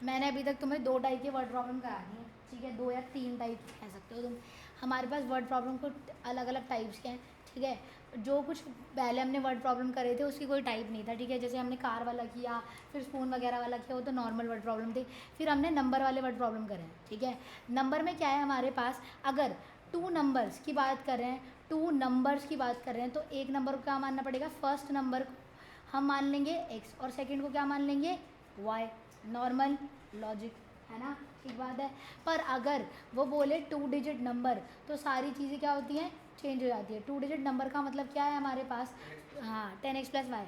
मैंने अभी तक तुम्हें 2 टाइप के वर्ड प्रॉब्लम करानी है, ठीक है, 2 या 3 टाइप कह सकते हो तुम। हमारे पास वर्ड प्रॉब्लम को अलग अलग टाइप्स के हैं, ठीक है। जो कुछ पहले हमने वर्ड प्रॉब्लम करे थे उसकी कोई टाइप नहीं था, ठीक है। जैसे हमने कार वाला किया, फिर स्पून वगैरह वाला किया, वो तो नॉर्मल वर्ड प्रॉब्लम थे। फिर हमने नंबर वाले वर्ड प्रॉब्लम करे हैं, ठीक है। नंबर में क्या है हमारे पास, अगर 2 नंबर्स की बात कर रहे हैं, 2 नंबर्स की बात कर रहे हैं, तो एक नंबर को क्या मानना पड़ेगा, फर्स्ट नंबर को हम मान लेंगे x और सेकंड को क्या मान लेंगे y। नॉर्मल लॉजिक है ना, ठीक बात है। पर अगर वो बोले 2 डिजिट नंबर, तो सारी चीज़ें क्या होती हैं, चेंज हो जाती है। 2 डिजिट नंबर का मतलब क्या है हमारे पास, हाँ 10x + y।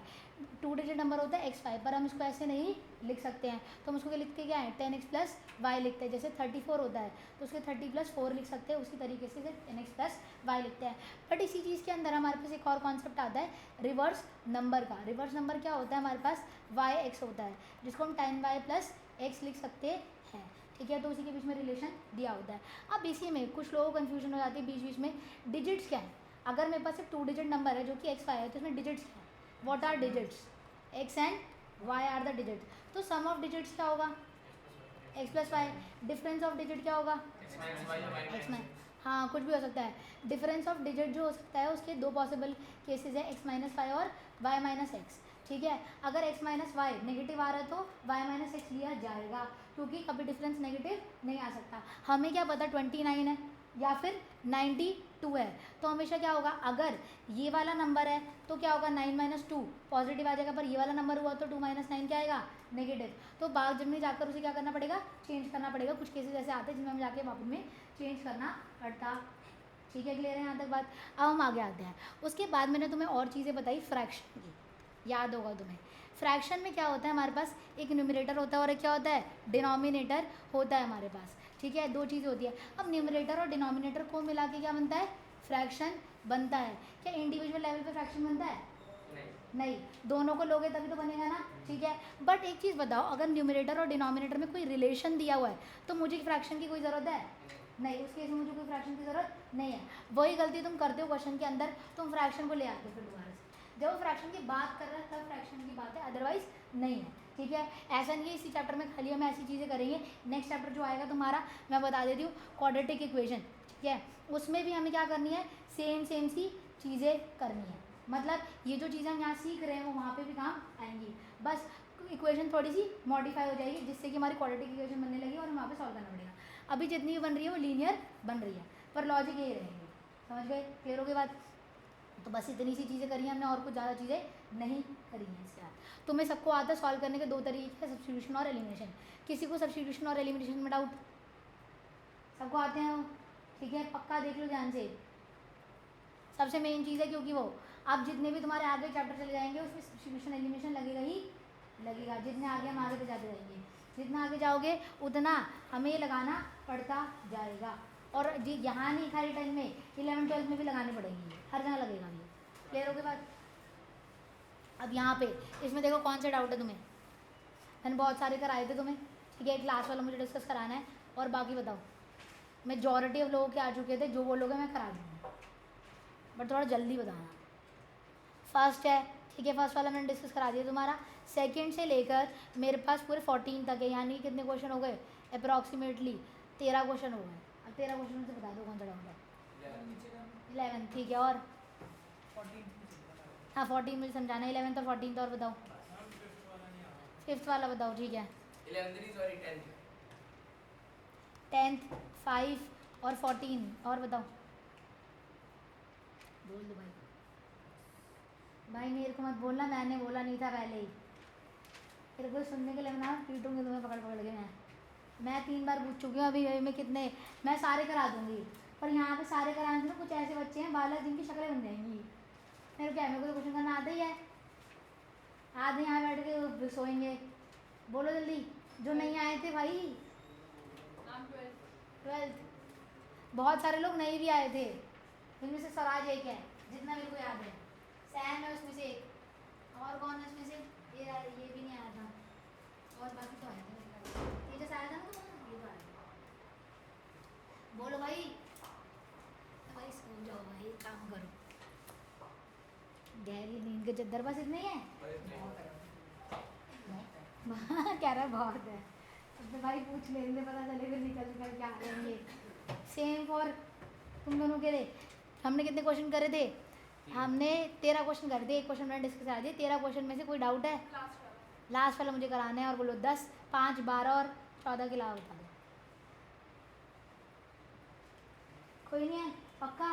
2 डिजिट नंबर होता है x5, पर हम इसको ऐसे नहीं लिख सकते हैं, तो हम उसको क्या लिखते क्या है, 10x + y लिखते हैं। जैसे 34 होता है तो उसके 30 + 4 लिख सकते हैं, उसी तरीके से 10x + y लिखते हैं। बट इसी चीज़ के अंदर हमारे पास एक और कॉन्सेप्ट आता है रिवर्स नंबर का। रिवर्स नंबर क्या होता है, हमारे पास yx होता है, जिसको हम 10y + x लिख सकते हैं, ठीक है। तो उसी के बीच में रिलेशन दिया होता है। अब इसी में कुछ लोगों को कन्फ्यूजन हो जाती है बीच बीच में, डिजिट्स क्या है। अगर मेरे पास एक 2 डिजिट नंबर है जो कि x5 है, तो इसमें डिजिट्स क्या है, what are digits, x and y are the digits. तो सम ऑफ डिजिट्स क्या होगा, x + y। Difference of digit क्या होगा, x में, हाँ कुछ भी हो सकता है। डिफरेंस ऑफ डिजिट जो हो सकता है उसके 2 पॉसिबल केसेस है, x - y और y - x, ठीक है। अगर x - y नेगेटिव आ रहा है तो y - x लिया जाएगा, क्योंकि कभी डिफरेंस नेगेटिव नहीं आ सकता। हमें क्या पता 29 है या फिर 92 है, तो हमेशा क्या होगा, अगर ये वाला नंबर है तो क्या होगा 9 - 2 पॉजिटिव आ जाएगा, पर ये वाला नंबर हुआ तो 2 - 9 क्या आएगा, नेगेटिव। तो बाद में जाकर उसे क्या करना पड़ेगा, चेंज करना पड़ेगा। कुछ केसेस ऐसे आते हैं जिनमें हम जाके वापस में चेंज करना पड़ता, ठीक है। क्लियर है यहाँ तक बात। अब हम आगे आते हैं। उसके बाद मैंने तुम्हें और चीज़ें बताई फ्रैक्शन की, याद होगा तुम्हें। फ्रैक्शन में क्या होता है, हमारे पास एक न्यूमरेटर होता है और एक क्या होता है, डिनोमिनेटर होता है हमारे पास, ठीक है। 2 चीज़ें होती है। अब न्यूमरेटर और डिनोमिनेटर को मिला के क्या बनता है, फ्रैक्शन बनता है। क्या इंडिविजुअल लेवल पे फ्रैक्शन बनता है, नहीं, दोनों को लोगे तभी तो बनेगा ना, ठीक है। बट एक चीज़ बताओ, अगर न्यूमरेटर और डिनोमिनेटर में कोई रिलेशन दिया हुआ है तो मुझे फ्रैक्शन की कोई ज़रूरत है, नहीं, उस केस में मुझे कोई फ्रैक्शन की ज़रूरत नहीं है। वही गलती तुम करते हो क्वेश्चन के अंदर, तुम फ्रैक्शन को ले आते हो फिर दोबारा से। जब वो फ्रैक्शन की बात कर रहा है तब फ्रैक्शन की बात है, अदरवाइज नहीं है, ठीक है। ऐसा नहीं है इसी चैप्टर में खाली हम ऐसी चीज़ें करेंगे। नेक्स्ट चैप्टर जो आएगा तुम्हारा, मैं बता देती हूँ, क्वाड्रेटिक इक्वेशन, ठीक है। उसमें भी हमें क्या करनी है, सेम सी चीज़ें करनी है। मतलब ये जो चीज़ें हम यहाँ सीख रहे हैं वो वहाँ पे भी काम आएंगी, बस इक्वेशन थोड़ी सी मॉडिफाई हो जाएगी जिससे कि हमारी क्वाड्रेटिक इक्वेशन बनने लगी और हमें वहाँ पे सॉल्व करना पड़ेगा। अभी जितनी भी बन रही है वो लीनियर बन रही है, पर लॉजिक यही रहेगी, समझ गए, क्लियर हो गई बात। तो बस इतनी सी चीज़ें करी हैं हमने, और कुछ ज़्यादा चीज़ें नहीं करी हैं इसके बाद। तुम्हें सबको आता है सॉल्व करने के 2 तरीके हैं, सब्स्टिट्यूशन और एलिमिनेशन। किसी को सब्स्टिट्यूशन और एलिमिनेशन में डाउट, सबको आते हैं वो, ठीक है, पक्का देख लो ध्यान से। सबसे मेन चीज़ है, क्योंकि वो अब जितने भी तुम्हारे आगे चैप्टर चले जाएंगे उसमें सब्स्टिट्यूशन एलिमिनेशन लगेगा ही लगेगा। जितने आगे हम आगे तो जाते जाएंगे, जितना आगे जाओगे उतना हमें ये लगाना पड़ता जाएगा। और जी यहाँ नहीं, खाली टाइम में 11 12 में भी लगानी पड़ेगी, हर जगह लगेगा ये, क्लियर हो गई बात। अब यहाँ पे इसमें देखो कौन सा डाउट है तुम्हें, मैंने बहुत सारे कराए थे तुम्हें, ठीक है। क्लास वाला मुझे डिस्कस कराना है, और बाकी बताओ। मेजॉरिटी ऑफ लोगों के आ चुके थे, जो बोलोगे मैं करा दूँगी, बट थोड़ा जल्दी बताना। फर्स्ट है, ठीक है, फर्स्ट वाला मैंने डिस्कस करा दिया तुम्हारा। सेकंड से लेकर मेरे पास पूरे 14 तक है, यानी कितने क्वेश्चन हो गए, अप्रॉक्सीमेटली 13 क्वेश्चन हो गए। अब 13 क्वेश्चन से बता दो कौन सा डाउट है। 11, ठीक है, और 14, हाँ 14 मुझे समझाना, 11 और 14 और बताओ। 5th वाला बताओ, ठीक है। 10th 5 और 14 और बताओ, बोल दो भाई। भाई मेरे को मत बोलना, मैंने बोला नहीं था पहले ही, तेरे को सुनने के लिए मैं पीटूंगी तुम्हें पकड़ पकड़ के। मैं 3 बार पूछ चुकी हूँ, अभी मैं कितने, मैं सारे करा दूंगी, पर यहाँ पे सारे कराने से ना कुछ ऐसे बच्चे हैं बालक जिनकी शक्लें बन जाएंगी। मेरे क्या, मेरे को तो क्वेश्चन करना आता ही है, आधे यहाँ बैठ के सोएंगे। बोलो जल्दी, जो नहीं आए थे भाई। 12th, बहुत सारे लोग नहीं भी आए थे, इनमें से स्वराज एक है जितना मेरे को याद है, सैम है उसमें से एक, और कौन है उसमें से, ये भी नहीं आया था, और बाकी तो आए थे। ये जैसे आया था ना, तो ये तो आया था। बोलो भाई, भाई स्कूल जाओ भाई, काम करो। गहरी नींद के चद्दर बस इतने ही है, कह रहा बहुत है, तो भाई पूछ लेंगे, पता चले फिर निकल निकल क्या आ रहे ये। सेम फॉर तुम दोनों के लिए। हमने कितने क्वेश्चन करे थे? हमने 13 क्वेश्चन कर दिए, एक क्वेश्चन मैंने डिस्कस करा दिए। 13 क्वेश्चन में से कोई डाउट है? लास्ट वाला मुझे कराना है। और बोलो 10, 5, 12 और 14 के अलावा बता दो। कोई नहीं है पक्का?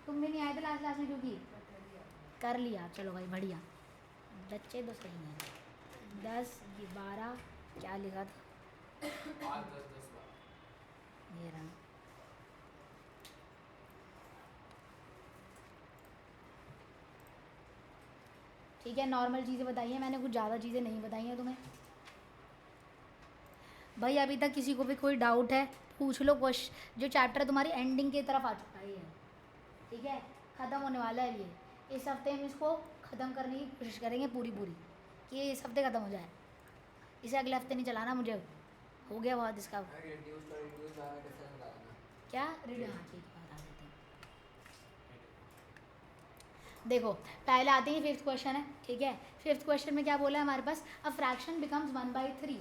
तुम भी नहीं आए थे लास्ट में क्योंकि कर लिया। चलो भाई बढ़िया, बच्चे तो सही हैं। 10, 12 क्या लिखा था? 5, 10, 10, 12 ये रहा। ठीक है, नॉर्मल चीज़ें बताइए, मैंने कुछ ज़्यादा चीज़ें नहीं बताई हैं तुम्हें। भाई अभी तक किसी को भी कोई डाउट है पूछ लो। क्वेश्चन जो चैप्टर तुम्हारी एंडिंग की तरफ आ चुका है ये, ठीक है, ख़त्म होने वाला है ये। इस हफ्ते हम इसको ख़त्म करने की कोशिश करेंगे पूरी कि ये इस हफ्ते ख़त्म हो जाए। इसे अगले हफ्ते नहीं चलाना, मुझे हो गया बहुत इसका। क्या रेडियो? हाँ ठीक है, बता देते हैं। देखो पहले आते ही 5th क्वेश्चन है, ठीक है। 5th क्वेश्चन में क्या बोला है हमारे पास? A fraction becomes 1/3।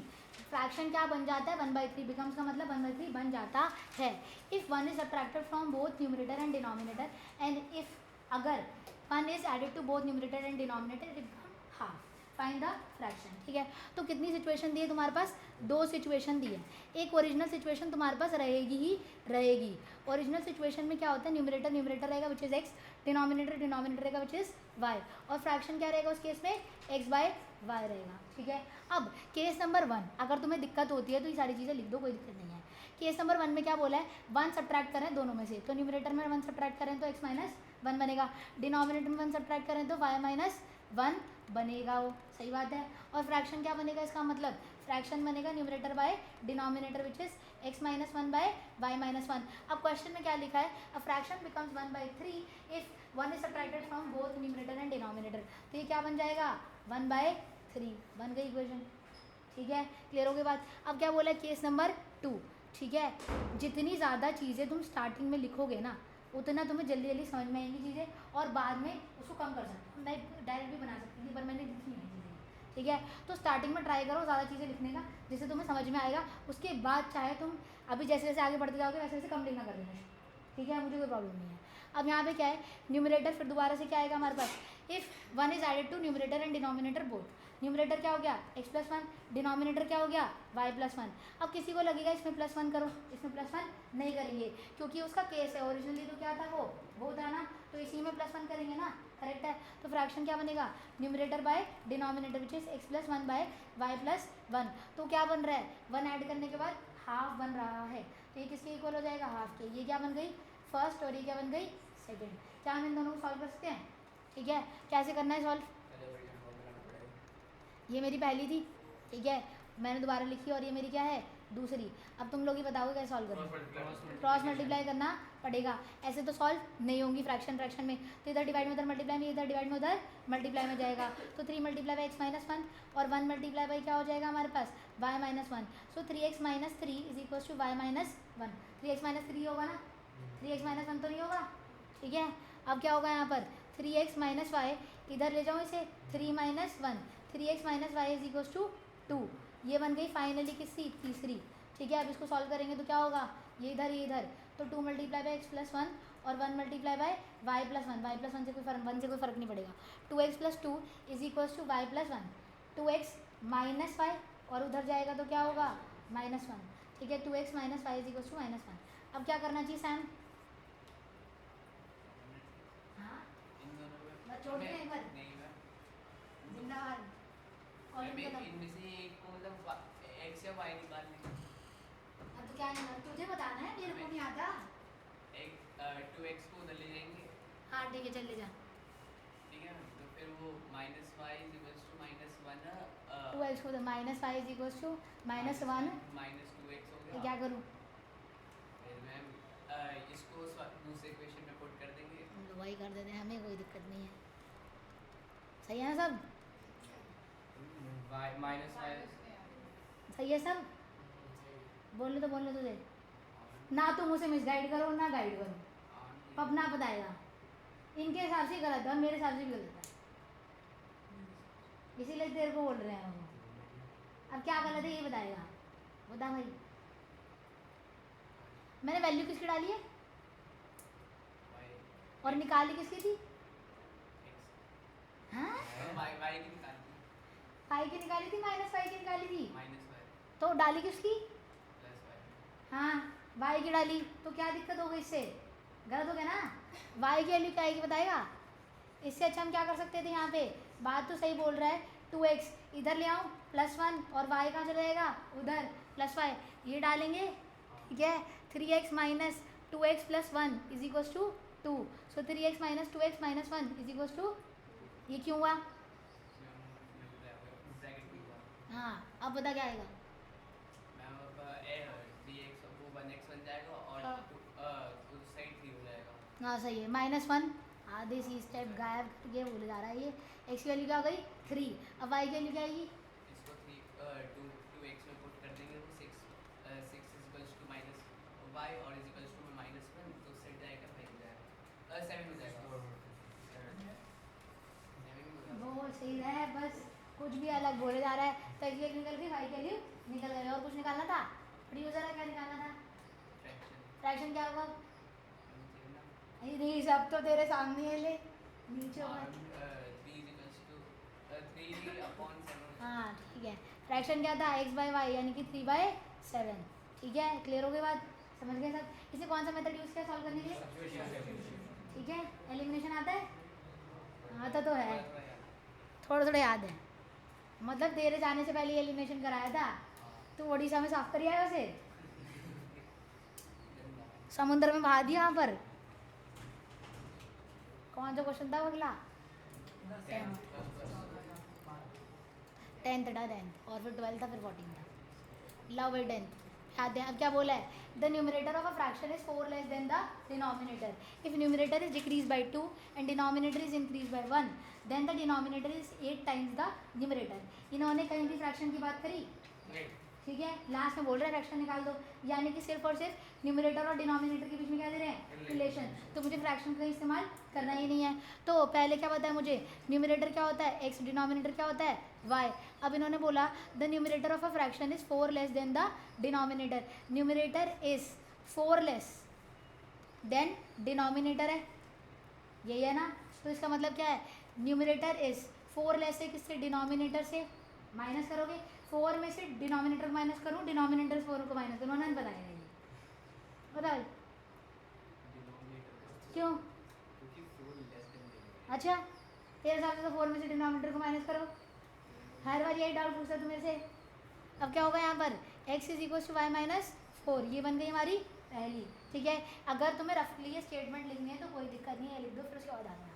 फ्रैक्शन क्या बन जाता है? 1/3। बिकम्स का मतलब 1/3 बन जाता है। If 1 is subtracted from both numerator and denominator and if अगर 1 is added to both numerator and denominator it become half. Find the fraction, ठीक है। तो कितनी सिचुएशन दी है तुम्हारे पास? 2 सिचुएशन दी है। एक ओरिजिनल सिचुएशन तुम्हारे पास रहेगी ही रहेगी। ओरिजिनल सिचुएशन में क्या होता है? न्यूमरेटर न्यूमरेटर रहेगा which is x, denominator denominator रहेगा विच इज़ वाई, और फ्रैक्शन क्या रहेगा उस केस में? एक्स बाय वाई रहेगा, ठीक है। अब केस नंबर 1, अगर तुम्हें दिक्कत होती है तो ये सारी चीज़ें लिख दो, कोई दिक्कत नहीं है। केस नंबर 1 में क्या बोला है? 1 सब्ट्रैक्ट करें दोनों में से, तो न्यूमरेटर में 1 सब्ट्रैक्ट करें तो x माइनस 1 बनेगा, डिनोमिनेटर में 1 सब्ट्रैक्ट करें तो y माइनस 1 बनेगा। वो सही बात है। और फ्रैक्शन क्या बनेगा? इसका मतलब फ्रैक्शन बनेगा numerator by denominator which is x minus 1 by y minus 1। अब क्वेश्चन में क्या लिखा है? A fraction becomes 1/3 if 1 is subtracted from both numerator and denominator. तो ये क्या बन जाएगा? 1/3 बन गई इक्वेशन, ठीक है। क्लियर हो गई बात? अब क्या बोला है? केस नंबर 2, ठीक है। जितनी ज़्यादा चीज़ें तुम स्टार्टिंग में लिखोगे ना उतना तुम्हें जल्दी जल्दी समझ में आएंगी चीज़ें, और बाद में उसको कम कर सकते हो। मैं डायरेक्ट भी बना सकती थी पर मैंने लिखी नहीं चीज़ें, ठीक है। तो स्टार्टिंग में ट्राई करो ज़्यादा चीज़ें लिखने का जिससे तुम्हें समझ में आएगा। उसके बाद चाहे तुम अभी जैसे जैसे आगे बढ़ते जाओगे वैसे वैसे कम लिखना कर देना, ठीक है, मुझे कोई प्रॉब्लम नहीं है। अब यहाँ पे क्या है? न्यूमरेटर फिर दोबारा से क्या आएगा हमारे पास? If 1 is added to numerator and denominator both. Numerator क्या हो गया? x+1, डिनोमिनेटर क्या हो गया? y+1। अब किसी को लगेगा इसमें +1 करो, इसमें +1 नहीं करेंगे क्योंकि उसका केस है। ओरिजिनली तो क्या था? वो था ना, तो इसी में +1 करेंगे ना, करेक्ट है। तो फ्रैक्शन क्या बनेगा? Numerator by denominator which is x+1 by y+1। तो क्या बन रहा है? 1 ऐड करने के बाद हाफ बन रहा है, तो ये किसके इक्वल हो जाएगा? हाफ के। ये क्या बन गई? फर्स्ट, और ये क्या बन गई? सेकेंड। क्या हम इन दोनों को सॉल्व कर सकते हैं? ठीक है, कैसे करना है सॉल्व? ये मेरी पहली थी, ठीक है, मैंने दोबारा लिखी, और ये मेरी क्या है? दूसरी। अब तुम लोग ही बताओगे कैसे सॉल्व करना? क्रॉस मल्टीप्लाई करना पड़ेगा, ऐसे तो सॉल्व नहीं होंगी फ्रैक्शन में। तो इधर डिवाइड में उधर मल्टीप्लाई में, इधर डिवाइड में उधर मल्टीप्लाई में जाएगा। तो 3 मल्टीप्लाई बाई x-1 और 1 मल्टीप्लाई बाई क्या हो जाएगा हमारे पास? y-1। So 3x-3 is equal to y-1। 3x-3 होगा ना? 3x-1 तो नहीं होगा, ठीक है। अब क्या होगा यहाँ पर? 3x माइनस वाई, इधर ले जाओ इसे, 3 minus 1, 3x minus y is equal to 2। ये बन गई फाइनली किसकी? तीसरी, ठीक है। अब इसको सॉल्व करेंगे तो क्या होगा? ये इधर, तो 2 मल्टीप्लाई बाई x+1 और 1 मल्टीप्लाई बाई y+1। y+1 से कोई फर्क, 1 से कोई फर्क नहीं पड़ेगा। 2x+2 is equal to y+1। 2x minus y और उधर जाएगा तो क्या होगा? -1, ठीक है। 2x minus y is equal to -1। अब क्या करना चाहिए सैम? हाँ बस छोड़ दे एक बार, जिंदाबाद। और इनमें से एक को मतलब x या y निकालने का। अब तो क्या है, तुझे बताना है, मेरे को नहीं आता। एक 2x को उधर ले जाएंगे, हाँ ठीक है, चल ले जा। ठीक है। तो फिर वो -y is equals to -1 2x को -5 इज इक्वल टू -1। -2x हो तो गया। क्या करूँ? फिर मैम इसको दूसरे इक्वेशन में पुट कर देंगे। हम लोग वही कर देते हैं, हमें कोई दिक्कत नहीं है। सही है ना सब? -y सही है सब? बोलने तो बोलने तुझे ना, तुम उसे मिसगाइड करो ना गाइड करो, अपना बताएगा। इनके हिसाब से गलत है, मेरे हिसाब से भी गलत है, इसीलिए तेरे को बोल रहे हैं वो। अब क्या गलत है ये बताएगा, बता भाई, मैंने वैल्यू किसकी डाली है y और निकाली किसकी थी? x हाँ, y की निकालती फाइव की निकाली थी, माइनस फाइव की निकाली थी, माइनस y तो डाली किसकी? प्लस y हाँ, y की डाली, तो क्या दिक्कत हो गई इससे? गलत हो गया ना। y की वैल्यू क्या आएगी बताएगा? इससे अच्छा हम क्या कर सकते थे यहाँ पे? बात तो सही बोल रहा है, 2x इधर ले आऊँ +1 और y कहाँ चला जाएगा? उधर +y, ये डालेंगे, ठीक है। 3x minus 2x + 1 is equals to 2, so 3x minus 2x minus 1 is equals to, ये क्यों हुआ? ब्रैकेट में हुआ हाँ, अब बता क्या आएगा? मैम अब dx वो 1x बन जाएगा और हाँ। उस साइड 3 हो जाएगा। हाँ सही है, -1 आधे सी स्टेप गायब करके भूल जा रहा है ये। x की वैल्यू क्या हो गई? 3, अब y की वैल्यू क्या आएगी? इसको 2x में पुट कर देंगे तो 6 इज टू माइनस y और इज इक्वल्स टू -1 तो सेट जाएगा 5 हो जाएगा 7 हो जाएगा 7 हो जाएगा। वो सही है, बस कुछ भी अलग बोले जा रहा है। तो x की वैल्यू निकल गई, y की वैल्यू निकल गई, और कुछ निकालना था? प्रोड्यूसर है, क्या निकालना था? फ्रैक्शन क्या होगा? नहीं, सब तो तेरे सामने है, ले नीचे मत। 3/7 हाँ ठीक है, फ्रैक्शन क्या था? x/y यानी कि 3/7, ठीक है। क्लियर हो गई बात? समझ गए सब? इसे कौन सा मेथड यूज़ किया सॉल्व करने के लिए? ठीक है, एलिमिनेशन आता है? आता तो है, थोड़ा थोड़ा याद है, मतलब तेरे जाने से पहले एलिमिनेशन कराया था। तू उड़ीसा में साफ कर आया उसे, समुद्र में बहा दिया यहाँ पर। कौन सा क्वेश्चन था वो अगला? 10th था, 10th, और फिर 12th था, फिर 14th था। लव इट 10th याद है। अब क्या बोला है? The numerator of a fraction is 4 less than the denominator. If numerator is decrease by 2 and denominator is increase by 1 then the denominator is 8 times the numerator. इन्होंने कहीं भी फ्रैक्शन की बात करी? ठीक है, लास्ट में बोल रहे हैं फ्रैक्शन निकाल दो, यानी कि सिर्फ और सिर्फ न्यूमरेटर और डिनोमिनेटर के बीच में क्या दे रहे हैं? रिलेशन। तो मुझे फ्रैक्शन का इस्तेमाल करना ही नहीं है। तो पहले क्या बताया मुझे? न्यूमरेटर क्या होता है? x, डिनोमिनेटर क्या होता है? y। अब इन्होंने बोला the numerator of a fraction is 4 less than the denominator. Numerator is 4 less than denominator है, यही है ना? तो इसका मतलब क्या है? न्यूमरेटर इज 4 लेस है किससे? डिनोमिनेटर से। माइनस करोगे, 4 में से डिनोमिनेटर माइनस करूँ, डिनोमिनेटर से 4 को माइनस करूँ, उन्होंने बताया ये, बताओ क्यों? अच्छा, तेरे हिसाब से तो 4 में से डिनोमिनेटर को माइनस करो, हर बार यही डाउट पूछता तू मेरे से। अब क्या होगा यहाँ पर? x is equal to y minus 4, ये बन गई हमारी पहली, ठीक है। अगर तुम्हें रफली ये स्टेटमेंट लिखनी है तो कोई दिक्कत नहीं है, लिख दो, फिर उसके बाद आना।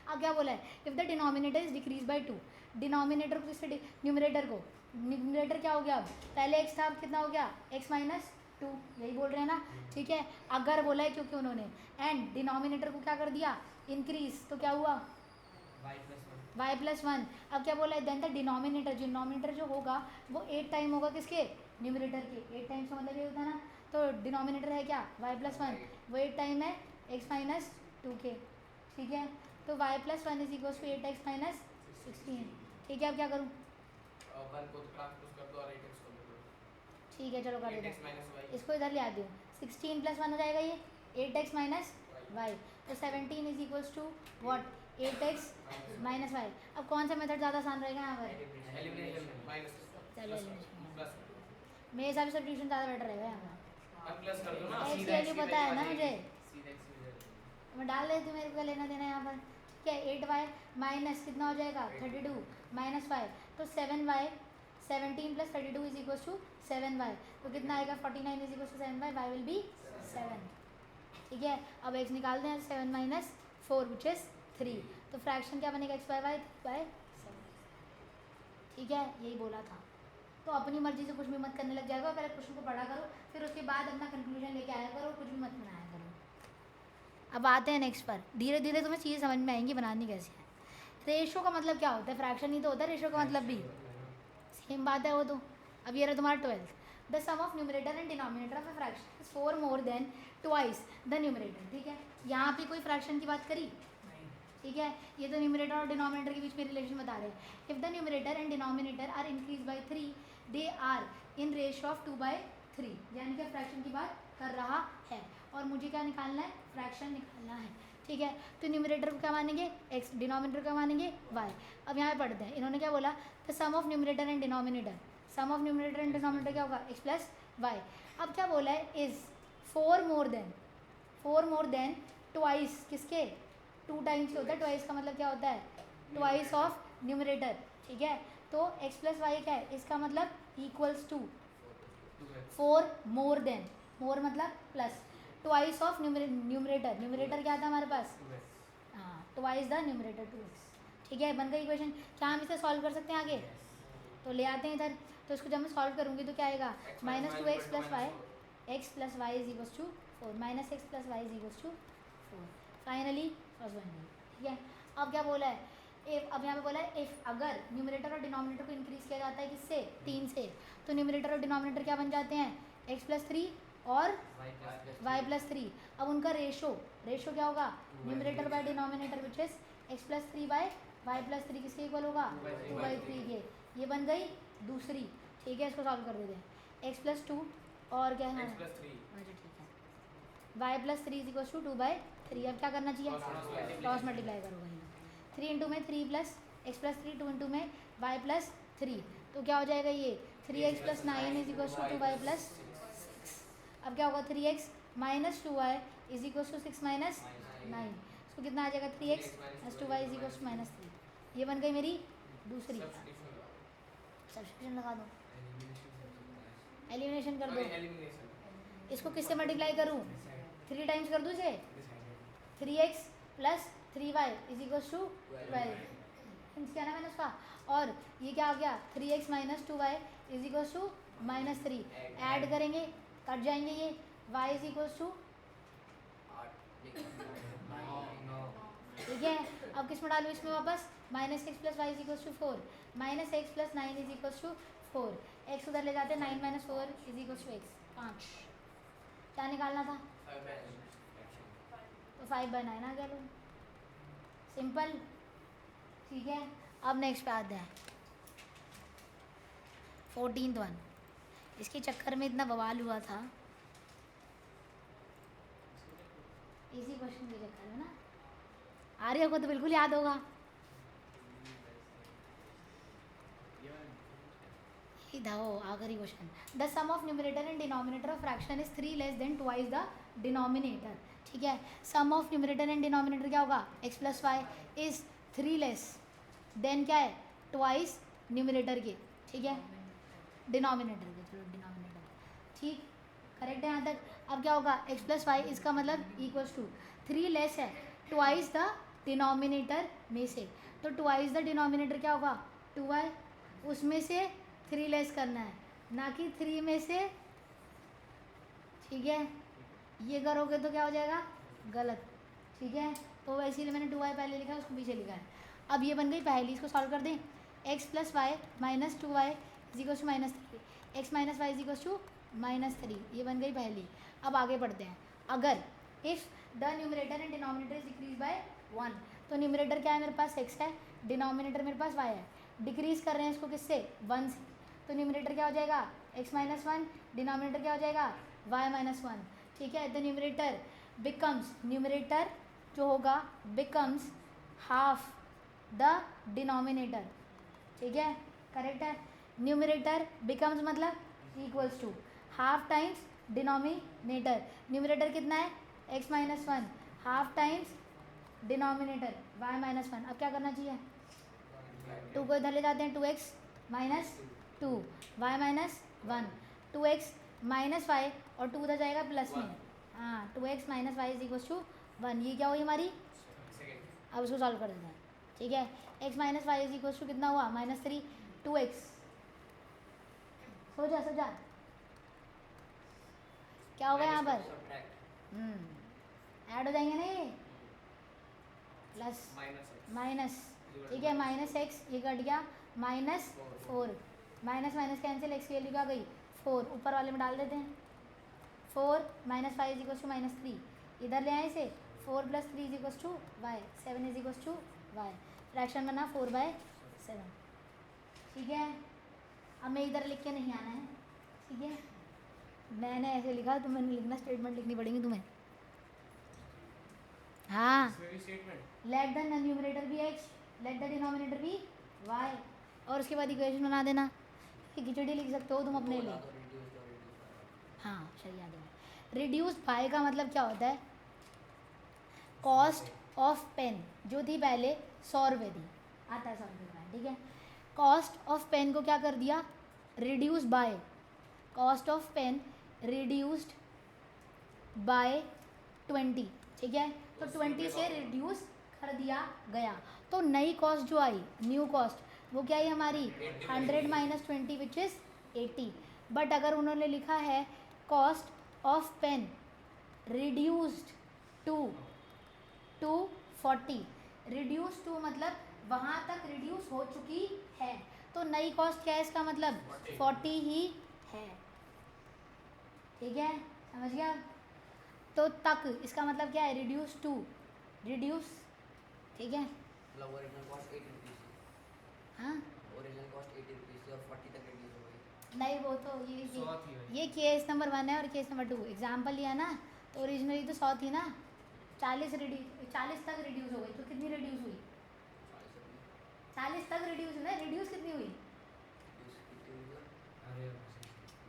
अब क्या बोला है? If the denominator is decrease by 2, denominator को किससे? न्यूमरेटर को। न्यूमरेटर क्या हो गया? अब पहले x था, अब कितना हो गया? x माइनस 2, यही बोल रहे हैं ना, ठीक है। अगर बोला है क्योंकि उन्होंने, एंड डिनोमिनेटर को क्या कर दिया? इंक्रीज, तो क्या हुआ? y+1। अब क्या बोला है? देन द डिनोमिनेटर जो होगा वो 8 टाइम होगा किसके? न्यूमरेटर के। 8 टाइम्स का मतलब ये होता है ना, तो डिनोमिनेटर है क्या? y+1, वो 8 टाइम है x माइनस 2 के, ठीक है। तो y+1 is equal to 8x minus 16, ठीक है। अब क्या करूँ? ठीक है, चलो कर देते हैं, इसको इधर ले आती हूँ। 16 + 1 हो जाएगा ये 8x माइनस वाई, तो 17 is equals to what? 8x minus y. अब कौन सा मेथड ज़्यादा आसान रहेगा यहाँ पर? चलो मेरे हिसाब से सब्स्टिट्यूशन ज़्यादा बेटर रहेगा यहाँ पर। x की वैल्यू पता है ना मुझे, मैं डाल देती हूँ, मेरे को लेना देना यहाँ पर, ठीक है। 8y माइनस कितना हो जाएगा? 32 माइनस y, तो 7y, 17 + 32 is equal to 7y, तो कितना आएगा? 49 is equal to 7y, y will be 7, ठीक है। अब x निकाल दें, 7 माइनस 4 विच इज 3, तो फ्रैक्शन क्या बनेगा? x/y बाय 7, ठीक है, यही बोला था। तो अपनी मर्जी से कुछ भी मत करने लग जाएगा, पहले क्वेश्चन को पढ़ा करो, फिर उसके बाद अपना कंक्लूजन लेके आया करो, कुछ भी मत बनाया करो। अब आते हैं नेक्स्ट पर, धीरे धीरे तुम्हें चीज़ समझ में आएंगी बनानी कैसे है। रेशो का मतलब क्या होता है? फ्रैक्शन ही तो होता है रेशो का मतलब भी, सेम बात है वो तो। अब ये रहा तुम्हारा 12th, the sum of numerator and denominator of a fraction is 4 more than twice the numerator, ठीक है। यहाँ पे कोई फ्रैक्शन की बात करी? ठीक है, ये तो न्यूमरेटर और डिनोमिनेटर के बीच में रिलेशन बता रहे हैं। If the numerator and denominator are increase by 3 they are in ratio of 2/3, यानी कि फ्रैक्शन की बात कर रहा है और मुझे क्या निकालना है, फ्रैक्शन निकालना है, ठीक है। तो न्यूमरेटर को क्या मानेंगे x, डिनोमिनेटर क्या मानेंगे y। अब यहाँ पे पढ़ते हैं, इन्होंने क्या बोला, the sum of numerator and denominator, sum of numerator and denominator क्या होगा x प्लस वाई। अब क्या बोला है, इज 4 मोर देन ट्वाइस, किसके, 2 टाइम्स होता है, ट्वाइस का मतलब क्या होता है, ट्वाइस ऑफ न्यूमरेटर, ठीक है। तो x प्लस वाई क्या है, इसका मतलब इक्वल्स टू 4 मोर देन, मोर मतलब plus, twice of numerator, numerator क्या था हमारे पास, हाँ, ट्वाइस द न्यूमरेटर 2x, ठीक है। बन गई इक्वेशन। क्या हम इसे सॉल्व कर सकते हैं आगे, तो ले आते हैं इधर। तो इसको जब मैं सॉल्व करूँगी तो क्या आएगा, -2x plus y, x plus y is equals to 4, -x plus y is equals to 4, finally first बन गई, ठीक है। अब क्या बोला है, इफ, अब यहाँ पे बोला है इफ, अगर न्यूमरेटर और डिनोमिनेटर को इंक्रीज किया जाता है किससे, 3 से, तो न्यूमरेटर और डिनोमिनेटर क्या बन जाते हैं, x प्लस 3 और y प्लस 3। अब उनका रेशो क्या होगा, numerator by denominator which is x plus 3 by y plus 3 किसके इक्वल होगा, 2/3 के। ये बन गई दूसरी, ठीक है। इसको सॉल्व कर देते हैं, x प्लस 2 और क्या है, अच्छा ठीक है, y plus 3 is equal to 2/3। अब क्या करना चाहिए, क्रॉस मल्टीप्लाई करो भाई, 3 इंटू में 3 प्लस x प्लस 3, 2 इंटू में y प्लस 3, तो क्या हो जाएगा ये 3x plus 9 is equal to 2y plus 6। अब क्या होगा, 3x minus 2y is equal to 6 minus 9, इसको कितना आ जाएगा, 3x plus 2y is equal to -3। ये बन गई मेरी दूसरी, सब्स्टिट्यूशन लगा दो, एलिमिनेशन कर दो। इसको किससे मल्टीप्लाई करूँ, 3 टाइम्स कर दूँ इसे, 3x plus 3y is equal to 12, क्या ना मैंने उसका, और ये क्या आ गया, 3x minus 2y is equal to -3, add करेंगे कट जाएंगे ये, y इज इक्वल टू, ठीक है। अब किस में डालूँ, इसमें वापस -x plus y is equal to 4, -x plus 9 is equal to 4, x उधर ले जाते हैं, 9 minus 4 is equal to x, 5। क्या निकालना था, तो 5/9 आ गया, लो सिंपल, ठीक है। अब नेक्स्ट पे आते हैं 14th वन, इसके चक्कर में इतना बवाल हुआ था, इसी क्वेश्चन के चक्कर में ना, आर्य को तो बिल्कुल याद होगा, वो आखिरी question, the sum of numerator and denominator of fraction is 3 less than twice the denominator, ठीक है। Sum of numerator and denominator क्या होगा, x plus y is 3 less than क्या है, ट्वाइस न्यूमरेटर के, ठीक है, डिनोमिनेटर के, चलो डिनोमिनेटर, ठीक, करेक्ट है यहाँ तक। अब क्या होगा, x प्लस वाई, इसका मतलब इक्वल्स टू 3 लेस है ट्वाइस द डिनोमिनेटर में से, तो ट्वाइस द डिनोमिनेटर क्या होगा, 2y, उसमें से 3 लेस करना है, ना कि 3 में से, ठीक है। ये करोगे तो क्या हो जाएगा, गलत, ठीक है। तो इसीलिए मैंने 2y पहले लिखा है, उसको पीछे लिखा है। अब ये बन गई पहली, इसको सॉल्व कर दें, x plus y minus 2y is equal to -3, x minus y is equal to -3, ये बन गई पहली। अब आगे बढ़ते हैं, अगर if the numerator and denominator is decrease bye 1, तो न्यूमरेटर क्या है मेरे पास, x है, डिनोमिनेटर मेरे पास y है, डिक्रीज कर रहे हैं इसको किससे, 1 से, तो न्यूमरेटर क्या हो जाएगा, x माइनस 1, डिनोमिनेटर क्या हो जाएगा, y माइनस 1, ठीक है। द न्यूमरेटर बिकम्स, न्यूमरेटर जो होगा बिकम्स हाफ द डिनोमिनेटर, ठीक है, करेक्ट है। न्यूमरेटर बिकम्स मतलब equals to half times denominator, numerator कितना है, x minus 1, half times denominator y minus 1। अब क्या करना चाहिए, 2 को इधर ले जाते हैं, 2x minus 2, y minus 1, 2x minus y और 2 उधर जाएगा प्लस में, हाँ, 2x minus y is equal to 1, ये क्या हुई हमारी, अब इसको सॉल्व कर देते हैं, ठीक है। x minus y is equal to कितना हुआ, -3, 2x, सो जा क्या होगा यहाँ पर, ऐड हो जाएंगे ना ये, प्लस माइनस, ठीक है, -x, ये कट गया, -4, माइनस माइनस कैंसिल, x की वैल्यू क्या गई 4, ऊपर वाले में डाल देते हैं, 4 माइनस 5 इज इक्वल टू -3, इधर ले आए इसे, 4 plus 3 is equal to y, 7 is equal to y, fraction बना 4/7, ठीक है। अब मैं इधर लिख के नहीं आना है, ठीक है। मैंने ऐसे लिखा, तो मैंने लिखना, स्टेटमेंट लिखनी पड़ेगी तुम्हें। हाँ, statement let the numerator be x, let the denominator be y, और उसके बाद इक्वेशन बना देना। ये खिचड़ी लिख सकते हो तुम अपने लिए। हाँ सही याद है। रिड्यूस बाय का मतलब क्या होता है? कॉस्ट ऑफ पेन जो थी पहले 100 रुपये थी, आता है 100 रुपये का, ठीक है। कॉस्ट ऑफ पेन को क्या कर दिया? Reduce by, cost of pen reduced by 20, ठीक है। तो 20 से रिड्यूस कर दिया गया, तो नई कॉस्ट जो आई, न्यू कॉस्ट, वो क्या आई हमारी? 100 माइनस 20 विच इज़ 80। बट अगर उन्होंने लिखा है cost of pen reduced to 40, reduce to मतलब वहाँ तक रिड्यूस हो चुकी है, तो नई कॉस्ट क्या है? इसका मतलब 40 ही है, ठीक है, समझ गया। तो तक इसका मतलब क्या है? रिड्यूस टू, रिड्यूस, ठीक है। मतलब ओरिजिनल कॉस्ट 80 रुपीस, हाँ ओरिजिनल कॉस्ट 80 रुपीस और 40 तक रिड्यूस हो गई। नहीं, वो तो ये केस नंबर 1 है और केस नंबर 2 एग्जाम्पल लिया ना, तो ओरिजिनली तो 100 थी ना, 40 तक रिड्यूस हो गई, तो कितनी रिड्यूस हुई? 40 तक रिड्यूस हुई ना, रिड्यूस कितनी हुई